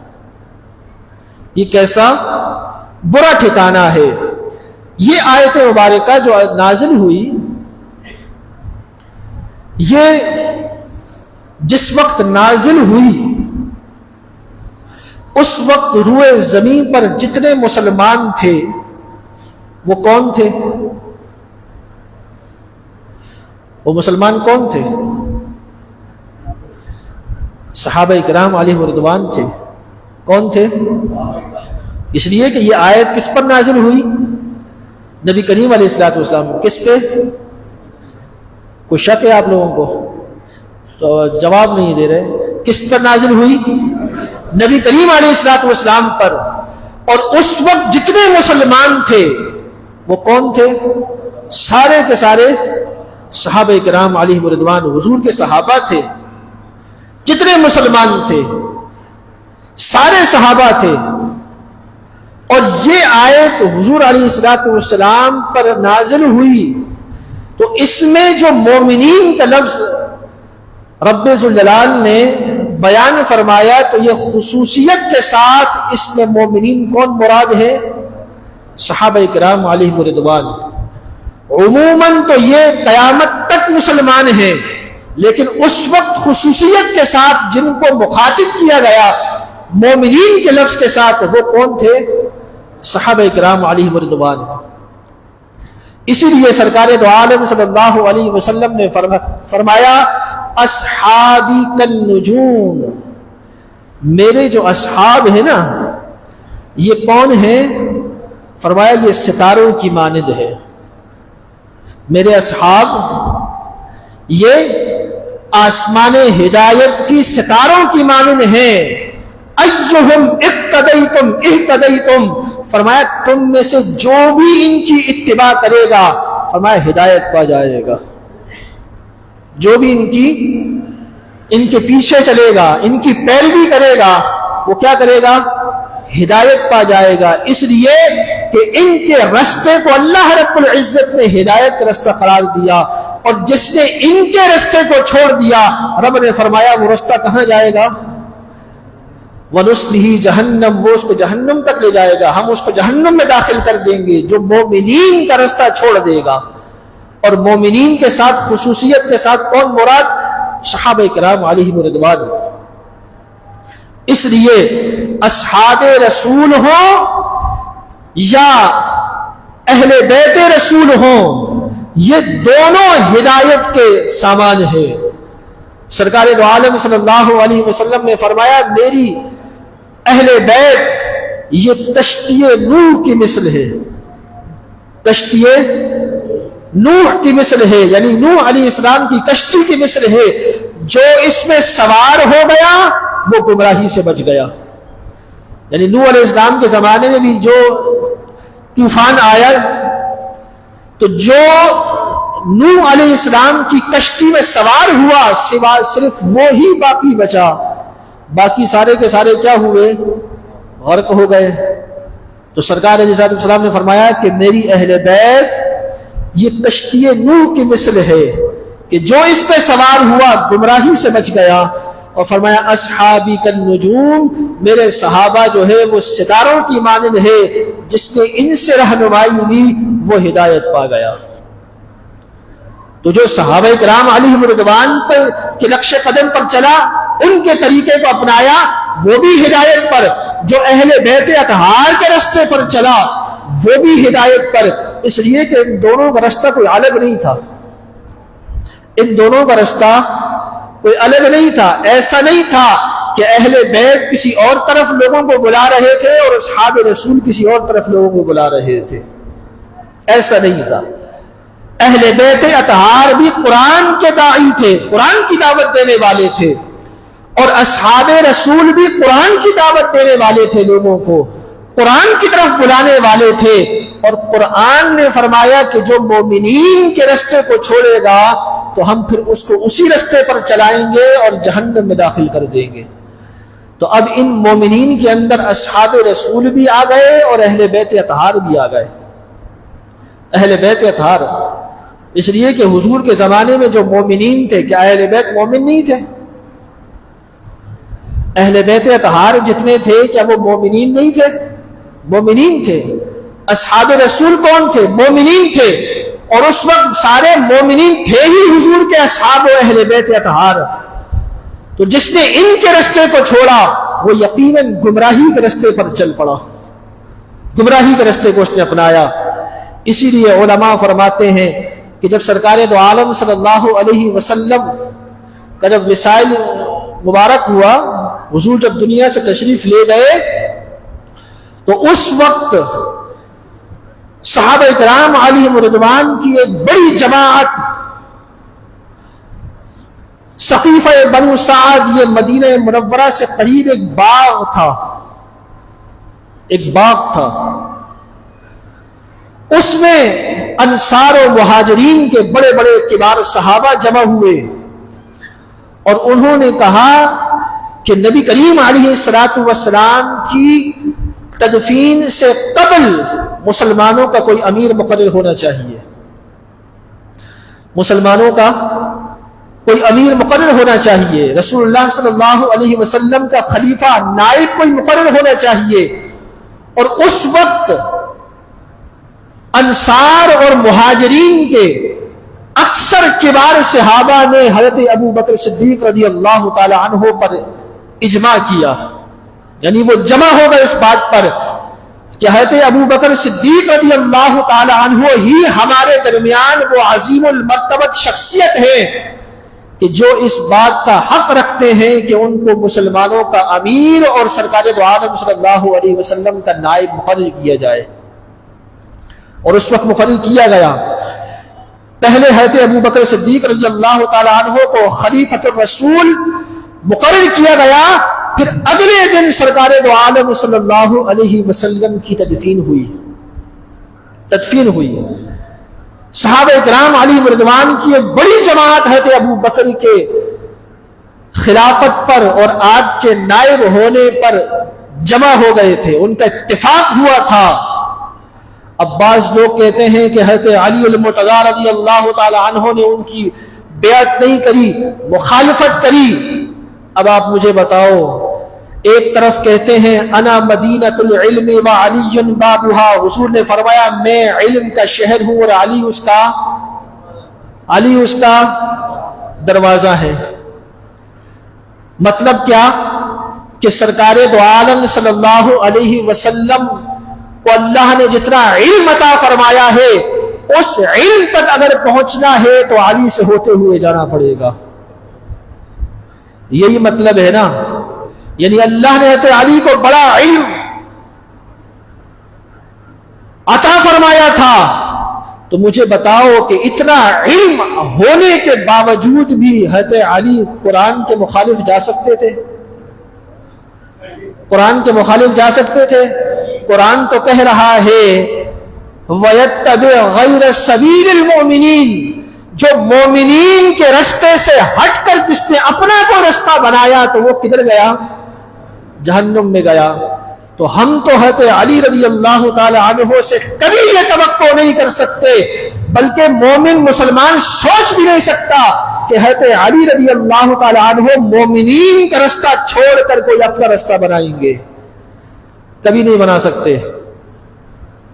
یہ کیسا برا ٹھکانہ ہے۔ یہ آیت مبارکہ جو نازل ہوئی، یہ جس وقت نازل ہوئی اس وقت روئے زمین پر جتنے مسلمان تھے وہ کون تھے؟ وہ مسلمان کون تھے؟ صحابہ اکرام علیہ رضوان تھے۔ کون تھے؟ اس لیے کہ یہ آیت کس پر نازل ہوئی؟ نبی کریم علیہ الصلوۃ والسلام۔ کس پہ؟ کوئی شک ہے آپ لوگوں کو؟ تو جواب نہیں دے رہے۔ کس پر نازل ہوئی؟ نبی کریم علیہ الصلوۃ والسلام پر۔ اور اس وقت جتنے مسلمان تھے وہ کون تھے؟ سارے کے سارے صحابہ کرام علیہ رضوان، حضور کے صحابہ تھے۔ جتنے مسلمان تھے سارے صحابہ تھے۔ اور یہ آیت حضور علیہ الصلوۃ والسلام پر نازل ہوئی تو اس میں جو مومنین کا لفظ رب ذوالجلال نے بیان فرمایا تو یہ خصوصیت کے ساتھ اس میں مومنین کون مراد ہے؟ صحابہ کرام علیہم رضوان۔ عموماً تو یہ قیامت تک مسلمان ہیں، لیکن اس وقت خصوصیت کے ساتھ جن کو مخاطب کیا گیا مومنین کے لفظ کے ساتھ، وہ کون تھے؟ صحابہ کرام علیہم رضوان۔ اسی لیے سرکار دو عالم صلی اللہ علیہ وسلم نے فرمایا اصحابی کالنجوم، میرے جو اصحاب ہیں نا یہ کون ہیں؟ فرمایا یہ ستاروں کی مانند ہے۔ میرے اصحاب یہ آسمان ہدایت کی ستاروں کی مانند ہیں۔ ایہم اقتدیتم اہتدیتم، فرمایا تم میں سے جو بھی ان کی اتباع کرے گا فرمایا ہدایت پا جائے گا۔ جو بھی ان کے پیچھے چلے گا، ان کی پیروی کرے گا، وہ کیا کرے گا؟ ہدایت پا جائے گا۔ اس لیے کہ ان کے رستے کو اللہ رب العزت نے ہدایت کا رستہ قرار دیا، اور جس نے ان کے رستے کو چھوڑ دیا رب نے فرمایا وہ رستہ کہاں جائے گا؟ وَنُصْلِهِ جہنم، وہ اس کو جہنم تک لے جائے گا، ہم اس کو جہنم میں داخل کر دیں گے جو مومنین کا رستہ چھوڑ دے گا۔ اور مومنین کے ساتھ خصوصیت کے ساتھ کون مراد؟ صحابہ کرام علیہم رضوان۔ اس لیے اصحاب رسول ہوں یا اہل بیت رسول ہوں، یہ دونوں ہدایت کے سامان ہیں۔ سرکار دو عالم صلی اللہ علیہ وسلم نے فرمایا میری اہل بیت یہ کشتی نوح کی مثل ہے، کشتی نوح کی مثل ہے، یعنی نوح علیہ السلام کی کشتی کی مثل ہے، جو اس میں سوار ہو گیا وہ گمراہی سے بچ گیا۔ یعنی نوح علیہ السلام کے زمانے میں بھی جو طوفان آیا تو جو نوح علیہ السلام کی کشتی میں سوار ہوا سوا صرف وہ ہی باقی بچا، باقی سارے کے سارے کیا ہوئے؟ غرق ہو گئے۔ تو سرکار علیہ السلام نے فرمایا کہ میری اہل بیت یہ کشتی نوح کی مثل ہے کہ جو اس پہ سوار ہوا گمراہی سے بچ گیا، اور فرمایا اصحابی کالنجوم، میرے صحابہ جو ہے وہ ستاروں کی مانند ہے، جس نے ان سے رہنمائی لی وہ ہدایت پا گیا۔ تو جو صحابہ کرام علیہم رضوان پر کے نقش قدم پر چلا، ان کے طریقے کو اپنایا، وہ بھی ہدایت پر، جو اہل بیت اطہار کے رستے پر چلا وہ بھی ہدایت پر۔ اس لیے کہ ان دونوں کا رستہ کوئی الگ نہیں تھا، ان دونوں کا رستہ کوئی الگ نہیں تھا۔ ایسا نہیں تھا کہ اہل بیت کسی اور طرف لوگوں کو بلا رہے تھے اور اصحاب رسول کسی اور طرف لوگوں کو بلا رہے تھے، ایسا نہیں تھا۔ اہل بیت اطہار بھی قرآن کے داعی تھے، قرآن کی دعوت دینے والے تھے، اور اصحاب رسول بھی قرآن کی دعوت دینے والے تھے، لوگوں کو قرآن کی طرف بلانے والے تھے۔ اور قرآن نے فرمایا کہ جو مومنین کے رستے کو چھوڑے گا تو ہم پھر اس کو اسی رستے پر چلائیں گے اور جہنم میں داخل کر دیں گے۔ تو اب ان مومنین کے اندر اصحاب رسول بھی آ گئے اور اہل بیت اطہار بھی آ گئے۔ اہل بیت اطہار اس لیے کہ حضور کے زمانے میں جو مومنین تھے، کیا اہل بیت مومن نہیں تھے؟ اہل بیت اطہار جتنے تھے کیا وہ مومنین نہیں تھے؟ مومنین تھے۔ اصحاب رسول کون تھے؟ مومنین تھے، اور اس وقت سارے مومنین تھے ہی حضور کے اصحاب و اہل بیت اطہار۔ تو جس نے ان کے رستے کو چھوڑا وہ یقیناً گمراہی کے رستے پر چل پڑا، گمراہی کے رستے کو اس نے اپنایا۔ اسی لیے علماء فرماتے ہیں کہ جب سرکار دو عالم صلی اللہ علیہ وسلم کا جب وصال مبارک ہوا، حضور جب دنیا سے تشریف لے گئے تو اس وقت صحابہ کرام علیہم رضوان کی ایک بڑی جماعت سقیفہ بنو سعد، یہ مدینہ منورہ سے قریب ایک باغ تھا، ایک باغ تھا، اس میں انصار و مہاجرین کے بڑے بڑے کبار صحابہ جمع ہوئے، اور انہوں نے کہا کہ نبی کریم علیہ الصلوۃ والسلام کی تدفین سے قبل مسلمانوں کا کوئی امیر مقرر ہونا چاہیے، مسلمانوں کا کوئی امیر مقرر ہونا چاہیے، رسول اللہ صلی اللہ علیہ وسلم کا خلیفہ نائب کوئی مقرر ہونا چاہیے۔ اور اس وقت انصار اور مہاجرین کے اکثر کبار صحابہ نے حضرت ابو بکر صدیق رضی اللہ تعالی عنہ پر اجماع کیا، یعنی وہ جمع ہو گئے اس بات پر کہ حضرت ابو بکر صدیق رضی اللہ تعالی عنہ ہی ہمارے درمیان وہ عظیم المرتبت شخصیت ہے کہ جو اس بات کا حق رکھتے ہیں کہ ان کو مسلمانوں کا امیر اور سرکار دو عالم صلی اللہ علیہ وسلم کا نائب مقرر کیا جائے۔ اور اس وقت مقرر کیا گیا۔ پہلے حضرت ابو بکر صدیق رضی اللہ تعالی عنہ کو خلیفۃ الرسول مقرر کیا گیا، پھر اگلے دن سرکار دو عالم صلی اللہ علیہ وسلم کی تدفین ہوئی۔ صحابہ کرام علیہم رضوان کی ایک بڑی جماعت حضرت ابو بکر کے خلافت پر اور آپ کے نائب ہونے پر جمع ہو گئے تھے، ان کا اتفاق ہوا تھا۔ اب بعض لوگ کہتے ہیں کہ حضرت علی المرتضیٰ رضی اللہ تعالی عنہ نے ان کی بیعت نہیں کری، مخالفت کری۔ اب آپ مجھے بتاؤ، ایک طرف کہتے ہیں انا مدینۃ العلم وعلی بابھا، حضور نے فرمایا میں علم کا شہر ہوں اور علی اس کا دروازہ ہے۔ مطلب کیا کہ سرکار دو عالم صلی اللہ علیہ وسلم کو اللہ نے جتنا علم عطا فرمایا ہے اس علم تک اگر پہنچنا ہے تو علی سے ہوتے ہوئے جانا پڑے گا۔ یہی مطلب ہے نا، یعنی اللہ نے حضرت علی کو بڑا علم عطا فرمایا تھا، تو مجھے بتاؤ کہ اتنا علم ہونے کے باوجود بھی حضرت علی قرآن کے مخالف جا سکتے تھے؟ قرآن کے مخالف جا سکتے تھے؟ قرآن تو کہہ رہا ہے وَيَتَّبِعْ غَيْرَ سَبِيلِ الْمُؤْمِنِينَ، جو مومنین کے رستے سے ہٹ کر جس نے اپنا کوئی رستہ بنایا تو وہ کدھر گیا؟ جہنم میں گیا۔ تو ہم تو حضرت علی رضی اللہ تعالی عنہ سے کبھی یہ توقع نہیں کر سکتے، بلکہ مومن مسلمان سوچ بھی نہیں سکتا کہ حضرت علی رضی اللہ تعالی عنہ مومنین کا رستہ چھوڑ کر کوئی اپنا رستہ بنائیں گے، کبھی نہیں بنا سکتے،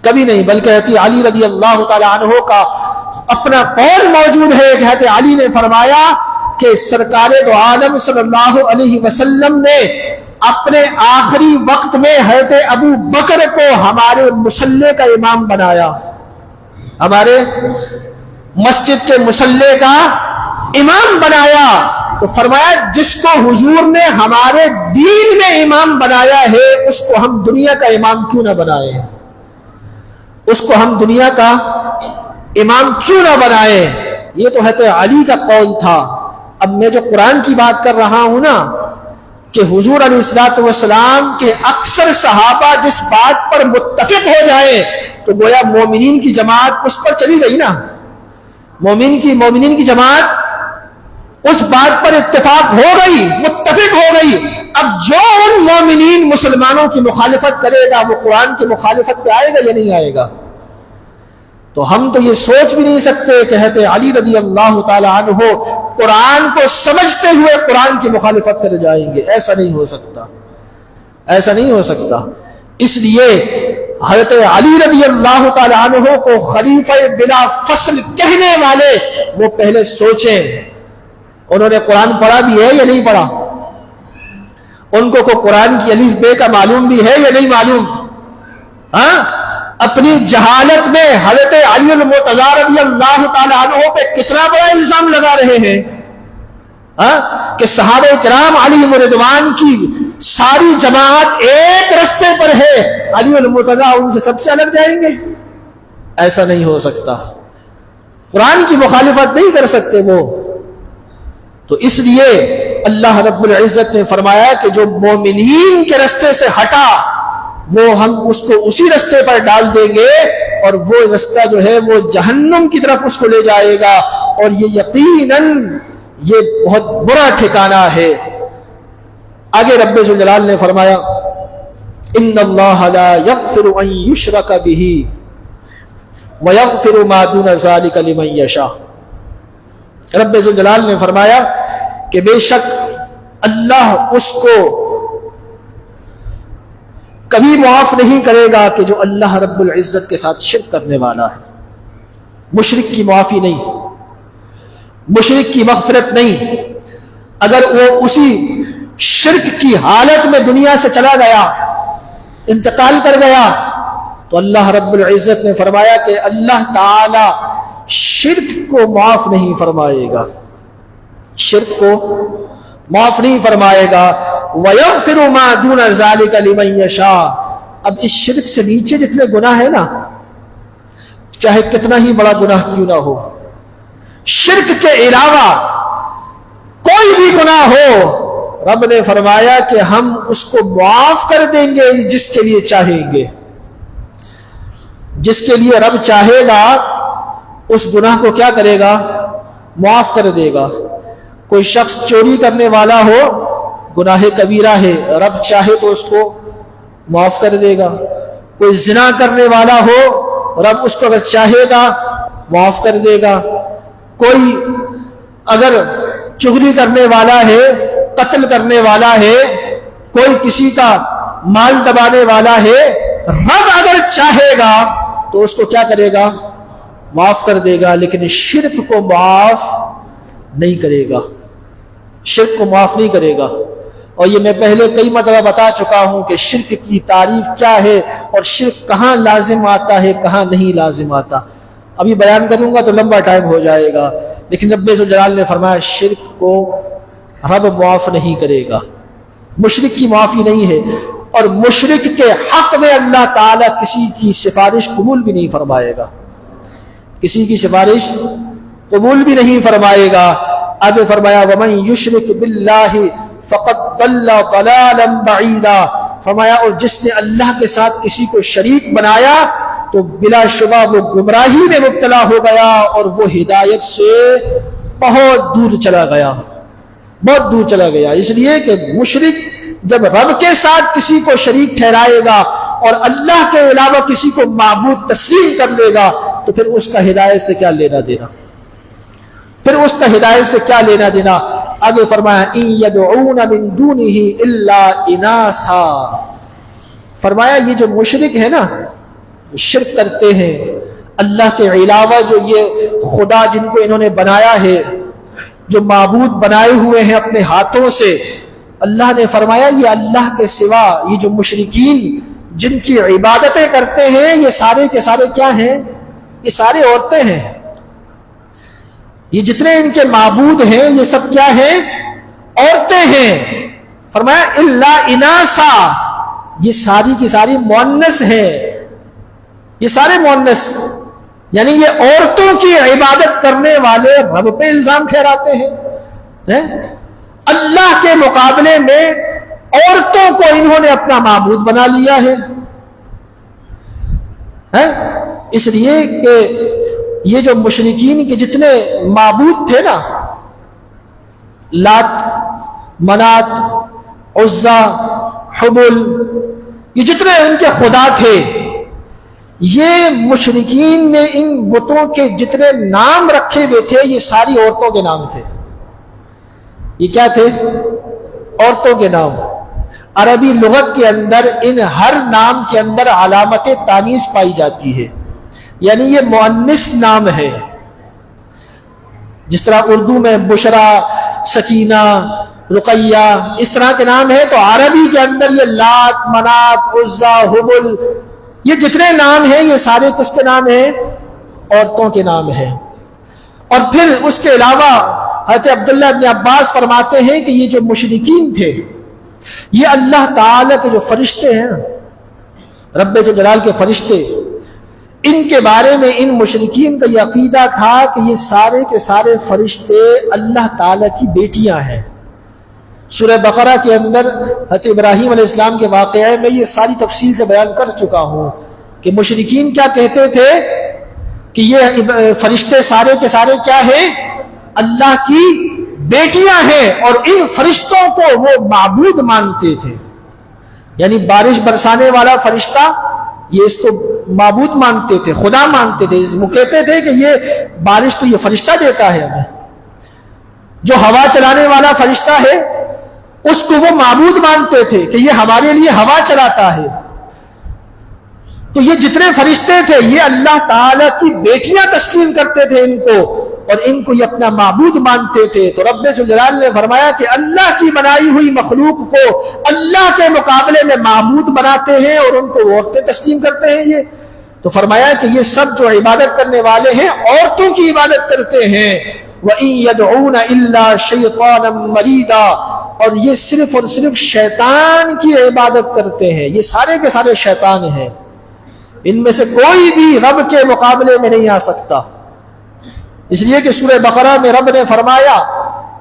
کبھی نہیں۔ بلکہ حضرت علی رضی اللہ تعالی عنہ کا اپنا قول موجود ہے کہ حضرت علی نے فرمایا کہ سرکار دو عالم صلی اللہ علیہ وسلم نے اپنے آخری وقت میں حضرت ابو بکر کو ہمارے مصلی کا امام بنایا، ہمارے مسجد کے مصلی کا امام بنایا۔ تو فرمایا جس کو حضور نے ہمارے دین میں امام بنایا ہے اس کو ہم دنیا کا امام کیوں نہ بنائے، اس کو ہم دنیا کا امام کیوں نہ بنائے۔ یہ تو حضرت علی کا قول تھا۔ اب میں جو قرآن کی بات کر رہا ہوں نا کہ حضور علیہ الصلوۃ والسلام کے اکثر صحابہ جس بات پر متفق ہو جائے تو گویا مومنین کی جماعت اس پر چلی گئی نا، مومنین کی جماعت اس بات پر اتفاق ہو گئی، متفق ہو گئی۔ اب جو ان مومنین مسلمانوں کی مخالفت کرے گا وہ قرآن کی مخالفت پہ آئے گا یا نہیں آئے گا؟ تو ہم تو یہ سوچ بھی نہیں سکتے کہ حضرت علی رضی اللہ تعالی عنہ قرآن کو سمجھتے ہوئے قرآن کی مخالفت کر جائیں گے، ایسا نہیں ہو سکتا، ایسا نہیں ہو سکتا۔ اس لیے حضرت علی رضی اللہ تعالی عنہ کو خلیفہ بلا فصل کہنے والے وہ پہلے سوچیں انہوں نے قرآن پڑھا بھی ہے یا نہیں پڑھا، ان کو قرآن کی الف بے کا معلوم بھی ہے یا نہیں معلوم؟ ہاں، اپنی جہالت میں حضرت علی المرتضیٰ رضی اللہ تعالی عنہ پہ کتنا بڑا الزام لگا رہے ہیں کہ صحابہ کرام علیہم رضوان کی ساری جماعت ایک رستے پر ہے، علی المرتضیٰ ان سے سب سے الگ جائیں گے؟ ایسا نہیں ہو سکتا، قرآن کی مخالفت نہیں کر سکتے وہ۔ تو اس لیے اللہ رب العزت نے فرمایا کہ جو مومنین کے رستے سے ہٹا وہ ہم اس کو اسی رستے پر ڈال دیں گے اور وہ رستہ جو ہے وہ جہنم کی طرف اس کو لے جائے گا، اور یہ یقیناً یہ بہت برا ٹھکانہ ہے۔ آگے رب ذوالجلال نے فرمایا ان اللہ لا یغفر ان یشرک بہ ویغفر ما دون ذلک لمن یشاء۔ رب ذوالجلال نے فرمایا کہ بے شک اللہ اس کو کبھی معاف نہیں کرے گا کہ جو اللہ رب العزت کے ساتھ شرک کرنے والا ہے. مشرک کی معافی نہیں، مشرک کی مغفرت نہیں. اگر وہ اسی شرک کی حالت میں دنیا سے چلا گیا، انتقال کر گیا، تو اللہ رب العزت نے فرمایا کہ اللہ تعالی شرک کو معاف نہیں فرمائے گا، شرک کو معاف نہیں فرمائے گا. وَيَغْفِرُ مَا دُونَ ذَلِكَ لِمَن يَشَاءُ. اب اس شرک سے نیچے جتنے گناہ ہیں نا، چاہے کتنا ہی بڑا گناہ کیوں نہ ہو، شرک کے علاوہ کوئی بھی گناہ ہو، رب نے فرمایا کہ ہم اس کو معاف کر دیں گے جس کے لیے چاہیں گے. جس کے لیے رب چاہے گا اس گناہ کو کیا کرے گا؟ معاف کر دے گا. کوئی شخص چوری کرنے والا ہو، گناہ کبیرہ ہے، رب چاہے تو اس کو معاف کر دے گا. کوئی زنا کرنے والا ہو، رب اس کو اگر چاہے گا معاف کر دے گا. کوئی اگر چغلی کرنے والا ہے، قتل کرنے والا ہے، کوئی کسی کا مال دبانے والا ہے، رب اگر چاہے گا تو اس کو کیا کرے گا؟ معاف کر دے گا. لیکن شرک کو معاف نہیں کرے گا، شرک کو معاف نہیں کرے گا. اور یہ میں پہلے کئی مرتبہ بتا چکا ہوں کہ شرک کی تعریف کیا ہے اور شرک کہاں لازم آتا ہے، کہاں نہیں لازم آتا. ابھی بیان کروں گا تو لمبا ٹائم ہو جائے گا. لیکن رب ذوالجلال نے فرمایا شرک کو رب معاف نہیں کرے گا، مشرک کی معافی نہیں ہے. اور مشرک کے حق میں اللہ تعالیٰ کسی کی سفارش قبول بھی نہیں فرمائے گا، کسی کی سفارش قبول بھی نہیں فرمائے گا. آگے فرمایا وَمَن يُشْرِكْ بِاللَّهِ فَقَدْ ضَلَّ ضَلَالًا بَعِيدًا. فرمایا اور جس نے اللہ کے ساتھ کسی کو شریک بنایا تو بلا شبہ وہ گمراہی میں مبتلا ہو گیا اور وہ ہدایت سے بہت دور چلا گیا، بہت دور چلا گیا. اس لیے کہ مشرک جب رب کے ساتھ کسی کو شریک ٹھہرائے گا اور اللہ کے علاوہ کسی کو معبود تسلیم کر لے گا تو پھر اس کا ہدایت سے کیا لینا دینا، پھر اس کا ہدایت سے کیا لینا دینا. آگے فرمایا ان يدعون من دونه الا اناثا. فرمایا یہ جو مشرک ہے نا، شرک کرتے ہیں اللہ کے علاوہ، جو یہ خدا جن کو انہوں نے بنایا ہے، جو معبود بنائے ہوئے ہیں اپنے ہاتھوں سے، اللہ نے فرمایا یہ اللہ کے سوا یہ جو مشرکین جن کی عبادتیں کرتے ہیں یہ سارے کے سارے کیا ہیں؟ یہ سارے عورتیں ہیں. یہ جتنے ان کے معبود ہیں یہ سب کیا ہیں؟ عورتیں ہیں. فرمایا الا اناسا، یہ ساری کی ساری مؤنث ہیں، یہ سارے مؤنث، یعنی یہ عورتوں کی عبادت کرنے والے رب پہ الزام ٹھہراتے ہیں. اللہ کے مقابلے میں عورتوں کو انہوں نے اپنا معبود بنا لیا ہے. اس لیے کہ یہ جو مشرکین کے جتنے معبود تھے نا، لات، منات، عزا، حبل، یہ جتنے ان کے خدا تھے، یہ مشرکین نے ان بتوں کے جتنے نام رکھے ہوئے تھے یہ ساری عورتوں کے نام تھے. یہ کیا تھے؟ عورتوں کے نام. عربی لغت کے اندر ان ہر نام کے اندر علامت تانیث پائی جاتی ہے، یعنی یہ مؤنث نام ہے. جس طرح اردو میں بشرا، سکینہ، رقیہ اس طرح کے نام ہے، تو عربی کے اندر یہ لات، منات، عزا، حبل، یہ جتنے نام ہیں یہ سارے کس کے نام ہیں؟ عورتوں کے نام ہیں. اور پھر اس کے علاوہ حضرت عبداللہ ابن عباس فرماتے ہیں کہ یہ جو مشرکین تھے، یہ اللہ تعالی کے جو فرشتے ہیں، رب ذوالجلال کے فرشتے، ان کے بارے میں ان مشرکین کا یہ عقیدہ تھا کہ یہ سارے کے سارے فرشتے اللہ تعالی کی بیٹیاں ہیں. سورہ بقرہ کے اندر حضرت ابراہیم علیہ السلام کے واقعے میں یہ ساری تفصیل سے بیان کر چکا ہوں کہ مشرکین کیا کہتے تھے کہ یہ فرشتے سارے کے سارے کیا ہیں؟ اللہ کی بیٹیاں ہیں. اور ان فرشتوں کو وہ معبود مانتے تھے، یعنی بارش برسانے والا فرشتہ یہ اس کو معبود مانتے تھے، خدا مانتے تھے. وہ کہتے تھے کہ یہ بارش تو یہ فرشتہ دیتا ہے ہمیں، جو ہوا چلانے والا فرشتہ ہے اس کو وہ معبود مانتے تھے کہ یہ ہمارے لیے ہوا چلاتا ہے. تو یہ جتنے فرشتے تھے یہ اللہ تعالی کی بیٹیاں تسلیم کرتے تھے ان کو، اور ان کو یہ اپنا معبود مانتے تھے. تو رب ذوالجلال نے فرمایا کہ اللہ کی بنائی ہوئی مخلوق کو اللہ کے مقابلے میں معبود بناتے ہیں اور ان کو عورتیں تسلیم کرتے ہیں. یہ تو فرمایا کہ یہ سب جو عبادت کرنے والے ہیں عورتوں کی عبادت کرتے ہیں. وَإِن يَدْعُونَ إِلَّا شَيْطَانًا مَرِيدًا، اور یہ صرف اور صرف شیطان کی عبادت کرتے ہیں. یہ سارے کے سارے شیطان ہیں، ان میں سے کوئی بھی رب کے مقابلے میں نہیں آ سکتا. اس لیے کہ سورہ بقرہ میں رب نے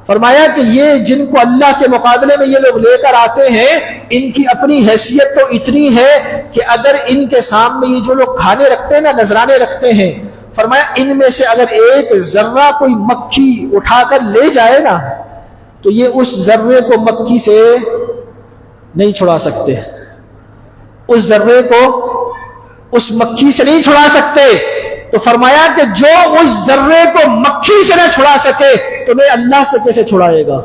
فرمایا کہ یہ جن کو اللہ کے مقابلے میں یہ لوگ لے کر آتے ہیں ان کی اپنی حیثیت تو اتنی ہے کہ اگر ان کے سامنے یہ جو لوگ کھانے رکھتے ہیں نا، نذرانے رکھتے ہیں، فرمایا ان میں سے اگر ایک ذرہ کوئی مکھی اٹھا کر لے جائے نا تو یہ اس ذرے کو مکھی سے نہیں چھڑا سکتے، اس ذرے کو اس مکھی سے نہیں چھڑا سکتے. تو فرمایا کہ جو اس ذرے کو مکھی سے نہ چھڑا سکے تمہیں اللہ سے کیسے چھڑائے گا؟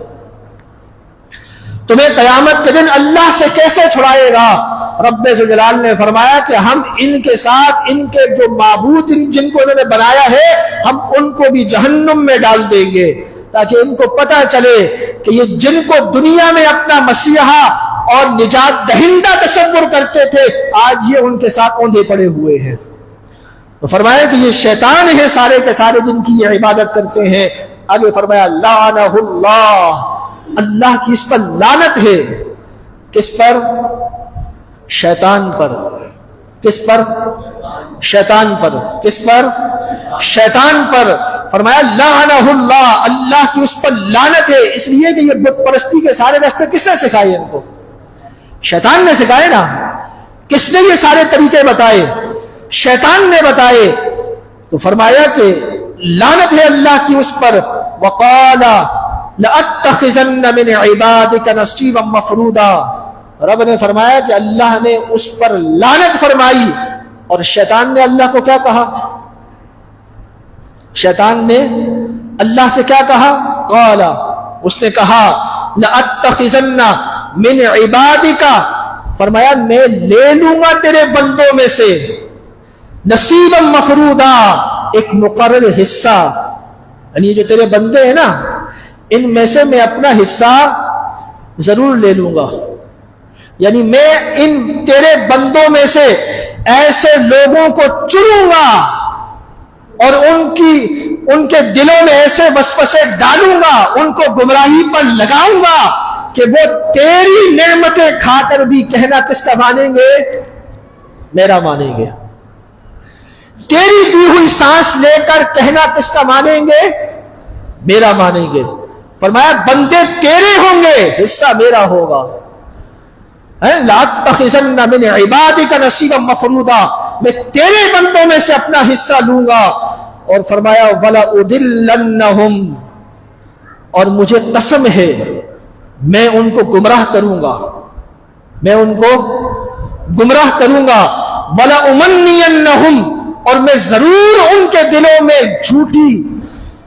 تمہیں قیامت کے دن اللہ سے کیسے چھڑائے گا؟ رب ذوالجلال نے فرمایا کہ ہم ان کے ساتھ ان کے جو معبود جن کو انہوں نے بنایا ہے ہم ان کو بھی جہنم میں ڈال دیں گے، تاکہ ان کو پتہ چلے کہ یہ جن کو دنیا میں اپنا مسیحا اور نجات دہندہ تصور کرتے تھے آج یہ ان کے ساتھ اوندھے پڑے ہوئے ہیں. تو فرمایا کہ یہ شیطان ہیں سارے کے سارے جن کی یہ عبادت کرتے ہیں. آگے فرمایا لعنہ اللہ، اللہ کی اس پر لعنت ہے. کس پر؟ شیطان پر. کس پر؟ شیطان پر. کس پر؟ شیطان پر. فرمایا لعنہ اللہ، اللہ کی اس پر لعنت ہے. اس لیے کہ یہ بت پرستی کے سارے راستے کس نے سکھائے؟ ان کو شیطان نے سکھائے نا. کس نے یہ سارے طریقے بتائے؟ شیطان نے بتائے. تو فرمایا کہ لعنت ہے اللہ کی اس پر. وقال لأتخذن من عبادك نصيبا مفروضا، رب نے فرمایا کہ اللہ نے اس پر لعنت فرمائی. اور شیطان نے اللہ کو کیا کہا؟ شیطان نے اللہ سے کیا کہا؟ قال، اس نے کہا لأتخذن من عبادك، فرمایا میں لے لوں گا تیرے بندوں میں سے نصیبا مفروضا، ایک مقرر حصہ. یعنی جو تیرے بندے ہیں نا ان میں سے میں اپنا حصہ ضرور لے لوں گا. یعنی میں ان تیرے بندوں میں سے ایسے لوگوں کو چنوں گا اور ان کے دلوں میں ایسے وسوسے ڈالوں گا، ان کو گمراہی پر لگاؤں گا کہ وہ تیری نعمتیں کھا کر بھی کہنا کس کا مانیں گے؟ میرا مانیں گے. تیری دی ہوئی سانس لے کر کہنا کس کا مانیں گے؟ میرا مانیں گے. فرمایا بندے تیرے ہوں گے، حصہ میرا ہوگا. لَأَتَّخِذَنَّ مِنْ عِبَادِكَ نَصِيبًا مَفْرُوضًا، میں تیرے بندوں میں سے اپنا حصہ لوں گا. اور فرمایا وَلَأُضِلَّنَّهُمْ، اور مجھے قسم ہے میں ان کو گمراہ کروں گا، میں ان کو گمراہ کروں گا. وَلَأُمَنِّيَنَّهُمْ، اور میں ضرور ان کے دلوں میں جھوٹی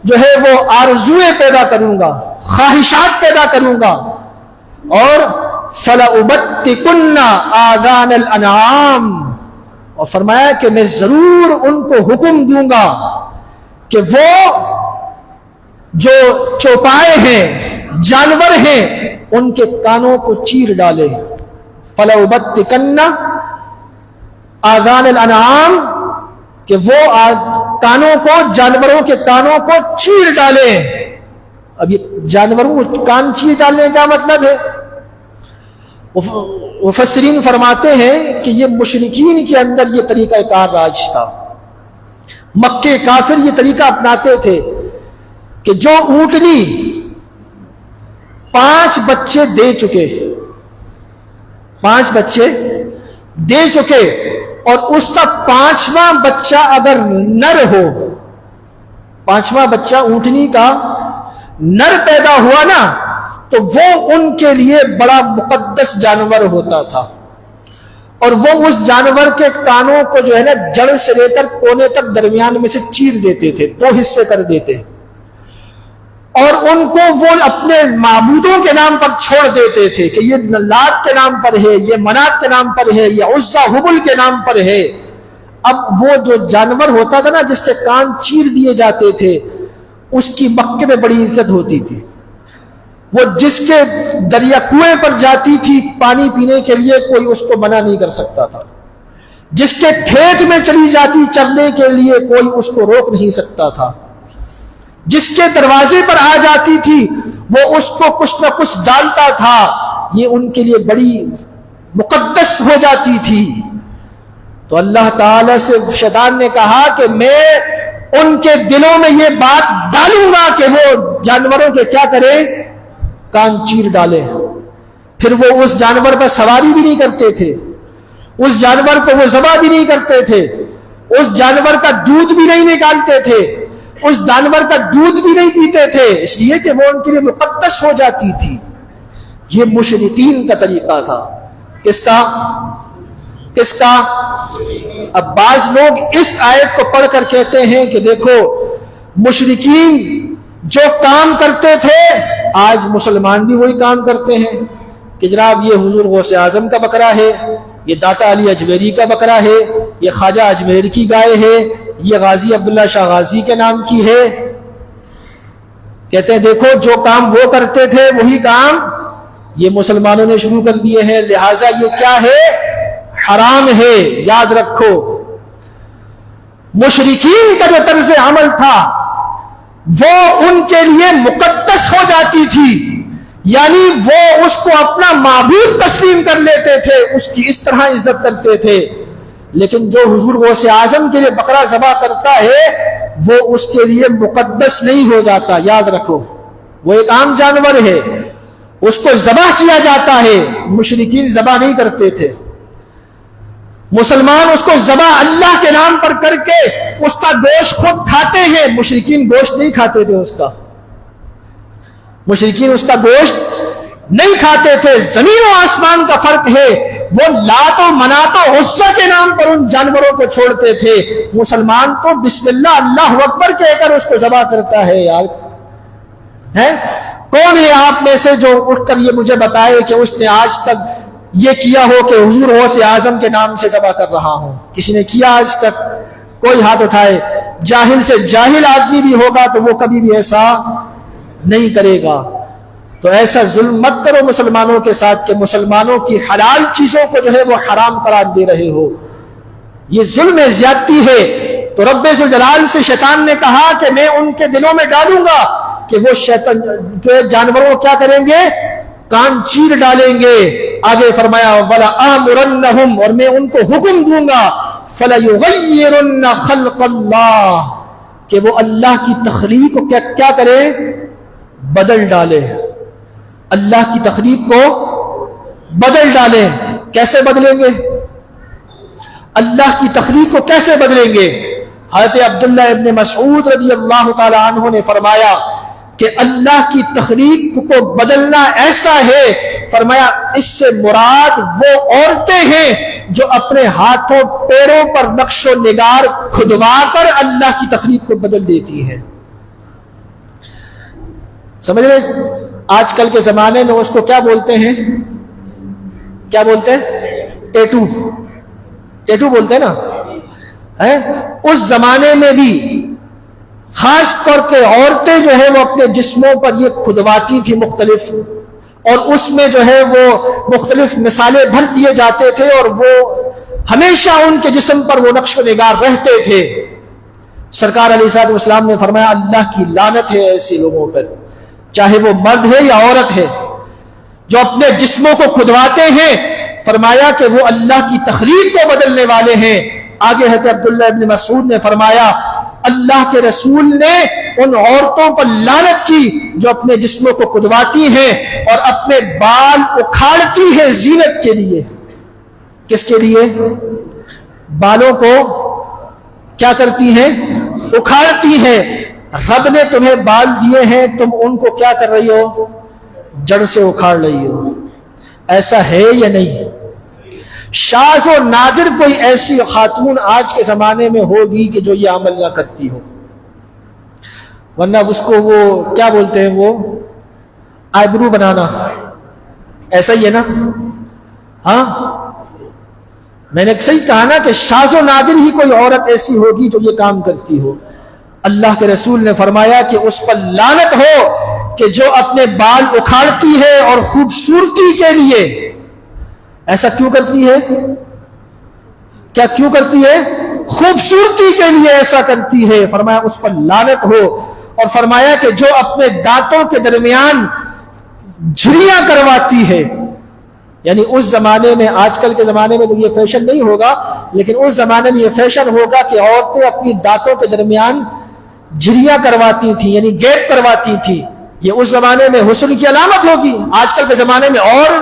جو ہے وہ آرزویں پیدا کروں گا، خواہشات پیدا کروں گا. اور فَلَأُبَتِّكُنَّ آذَانَ الْأَنْعَامِ، اور فرمایا کہ میں ضرور ان کو حکم دوں گا کہ وہ جو چوپائے ہیں، جانور ہیں، ان کے کانوں کو چیر ڈالے. فَلَأُبَتِّكَنَّ آذَانَ الْأَنْعَامِ، کہ وہ کانوں کو، جانوروں کے کانوں کو چیر ڈالے. اب یہ جانوروں کو کان چیر ڈالنے کا مطلب ہے، مفسرین فرماتے ہیں کہ یہ مشرکین کے اندر یہ طریقہ کار راج تھا. مکے کافر یہ طریقہ اپناتے تھے کہ جو اونٹنی 5 بچے دے چکے، 5 بچے دے چکے، اور اس کا 5واں بچہ اگر نر ہو، 5واں بچہ اونٹنی کا نر پیدا ہوا نا تو وہ ان کے لیے بڑا مقدس جانور ہوتا تھا. اور وہ اس جانور کے کانوں کو جو ہے نا جڑ سے لے کر کونے تک درمیان میں سے چیر دیتے تھے، 2 حصے کر دیتے. اور ان کو وہ اپنے معبودوں کے نام پر چھوڑ دیتے تھے کہ یہ لات کے نام پر ہے، یہ منات کے نام پر ہے، یہ عزا حبل کے نام پر ہے۔ اب وہ جو جانور ہوتا تھا نا جس سے کان چیر دیے جاتے تھے، اس کی مکے میں بڑی عزت ہوتی تھی۔ وہ جس کے دریا کنویں پر جاتی تھی پانی پینے کے لیے، کوئی اس کو منع نہیں کر سکتا تھا۔ جس کے کھیت میں چلی جاتی چرنے کے لیے، کوئی اس کو روک نہیں سکتا تھا۔ جس کے دروازے پر آ جاتی تھی وہ اس کو کچھ نہ کچھ ڈالتا تھا، یہ ان کے لیے بڑی مقدس ہو جاتی تھی۔ تو اللہ تعالی سے شیطان نے کہا کہ میں ان کے دلوں میں یہ بات ڈالوں گا کہ وہ جانوروں کے کیا کرے، کان چیر ڈالے۔ پھر وہ اس جانور پر سواری بھی نہیں کرتے تھے، اس جانور کو وہ ذبح بھی نہیں کرتے تھے، اس جانور کا دودھ بھی نہیں نکالتے تھے، اس جانور کا دودھ بھی نہیں پیتے تھے، اس لیے کہ وہ ان کے لیے مقدس ہو جاتی تھی۔ یہ مشرکین کا طریقہ تھا۔ کس کا؟ اب بعض لوگ اس آیت کو پڑھ کر کہتے ہیں کہ دیکھو مشرکین جو کام کرتے تھے آج مسلمان بھی وہی کام کرتے ہیں، کہ جناب یہ حضور غوث اعظم کا بکرا ہے، یہ داتا علی اجمیری کا بکرا ہے، یہ خواجہ اجمیر کی گائے ہے، یہ غازی عبداللہ شاہ غازی کے نام کی ہے۔ کہتے ہیں دیکھو جو کام وہ کرتے تھے وہی کام یہ مسلمانوں نے شروع کر دیے ہیں، لہٰذا یہ کیا ہے؟ حرام ہے۔ یاد رکھو مشرکین کا جو طرز عمل تھا وہ ان کے لیے مقدس ہو جاتی تھی، یعنی وہ اس کو اپنا معبود تسلیم کر لیتے تھے، اس کی اس طرح عزت کرتے تھے۔ لیکن جو حضور غوث اعظم کے لیے بکرا ذبح کرتا ہے وہ اس کے لیے مقدس نہیں ہو جاتا۔ یاد رکھو وہ ایک عام جانور ہے، اس کو ذبح کیا جاتا ہے، مشرکین ذبح نہیں کرتے تھے۔ مسلمان اس کو ذبح اللہ کے نام پر کر کے اس کا گوشت خود کھاتے ہیں، مشرکین گوشت نہیں کھاتے تھے، مشرکین اس کا گوشت نہیں کھاتے تھے۔ زمین و آسمان کا فرق ہے، وہ لات و منات و عزا کے نام پر ان جانوروں کو چھوڑتے تھے، مسلمان تو بسم اللہ اللہ اکبر کہہ کر اس کو ذبح کرتا ہے۔ یار ہے کون ہے آپ میں سے جو اٹھ کر یہ مجھے بتائے کہ اس نے آج تک یہ کیا ہو کہ حضور غوث اعظم کے نام سے ذبح کر رہا ہوں؟ کسی نے کیا آج تک؟ کوئی ہاتھ اٹھائے۔ جاہل سے جاہل آدمی بھی ہوگا تو وہ کبھی بھی ایسا نہیں کرے گا۔ تو ایسا ظلم مت کرو مسلمانوں کے ساتھ کہ مسلمانوں کی حلال چیزوں کو جو ہے وہ حرام قرار دے رہے ہو، یہ ظلم زیادتی ہے۔ تو رب ذوالجلال سے شیطان نے کہا کہ میں ان کے دلوں میں ڈالوں گا کہ وہ شیطان جانوروں کیا کریں گے؟ کان چیر ڈالیں گے۔ آگے فرمایا وَلَآمُرَنَّهُمْ، اور میں ان کو حکم دوں گا فَلَيُغَيِّرُنَّ خَلْقَ اللَّهِ، کہ وہ اللہ کی تخلیق کو کیا کریں؟ بدل ڈالے، اللہ کی تخلیق کو بدل ڈالیں۔ کیسے بدلیں گے؟ اللہ کی تخلیق کو کیسے بدلیں گے؟ حضرت عبداللہ ابن مسعود رضی اللہ تعالی عنہ نے فرمایا کہ اللہ کی تخلیق کو بدلنا ایسا ہے، فرمایا اس سے مراد وہ عورتیں ہیں جو اپنے ہاتھوں پیروں پر نقش و نگار کھدوا کر اللہ کی تخلیق کو بدل دیتی ہیں۔ سمجھ رہے؟ آج کل کے زمانے میں اس کو کیا بولتے ہیں؟ کیا بولتے ہیں؟ ٹیٹو بولتے ہیں نا۔ اس زمانے میں بھی خاص طور کے عورتیں جو ہے وہ اپنے جسموں پر یہ کھدواتی تھی مختلف، اور اس میں جو ہے وہ مختلف مثالیں بھر دیے جاتے تھے، اور وہ ہمیشہ ان کے جسم پر وہ نقش و نگار رہتے تھے۔ سرکار علیہ الصلوۃ والسلام نے فرمایا اللہ کی لعنت ہے ایسے لوگوں پر، چاہے وہ مرد ہے یا عورت ہے، جو اپنے جسموں کو کھدواتے ہیں۔ فرمایا کہ وہ اللہ کی تخلیق کو بدلنے والے ہیں۔ آگے حضرت عبداللہ ابن مسعود نے فرمایا اللہ کے رسول نے ان عورتوں پر لعنت کی جو اپنے جسموں کو کھدواتی ہیں اور اپنے بال اکھاڑتی ہیں زینت کے لیے۔ کس کے لیے؟ بالوں کو کیا کرتی ہیں؟ اکھاڑتی ہیں۔ رب نے تمہیں بال دیے ہیں، تم ان کو کیا کر رہی ہو؟ جڑ سے اکھاڑ رہی ہو۔ ایسا ہے یا نہیں؟ شاذ و نادر کوئی ایسی خاتون آج کے زمانے میں ہوگی کہ جو یہ عمل نہ کرتی ہو۔ ورنہ اس کو وہ کیا بولتے ہیں، وہ آئیبرو بنانا، ایسا ہی ہے نا؟ ہاں میں نے صحیح کہا نا کہ شاذ و نادر ہی کوئی عورت ایسی ہوگی جو یہ کام کرتی ہو۔ اللہ کے رسول نے فرمایا کہ اس پر لعنت ہو کہ جو اپنے بال اکھاڑتی ہے اور خوبصورتی کے لیے۔ ایسا کیوں کرتی ہے؟ کیا کیوں کرتی ہے؟ خوبصورتی کے لیے ایسا کرتی ہے، فرمایا اس پر لعنت ہو۔ اور فرمایا کہ جو اپنے دانتوں کے درمیان جھریاں کرواتی ہے، یعنی اس زمانے میں، آج کل کے زمانے میں تو یہ فیشن نہیں ہوگا، لیکن اس زمانے میں یہ فیشن ہوگا کہ عورتیں اپنی دانتوں کے درمیان جھریاں کرواتی تھیں، یعنی گیپ کرواتی تھیں۔ یہ اس زمانے میں حسن کی علامت ہوگی، آج کل کے زمانے میں اور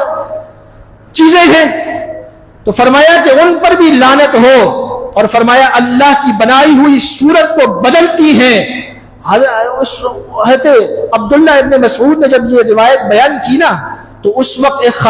چیزیں ہیں۔ تو فرمایا کہ ان پر بھی لعنت ہو، اور فرمایا اللہ کی بنائی ہوئی صورت کو بدلتی ہیں۔ حضرت عبداللہ ابن مسعود نے جب یہ روایت بیان کی نا، تو اس وقت ایک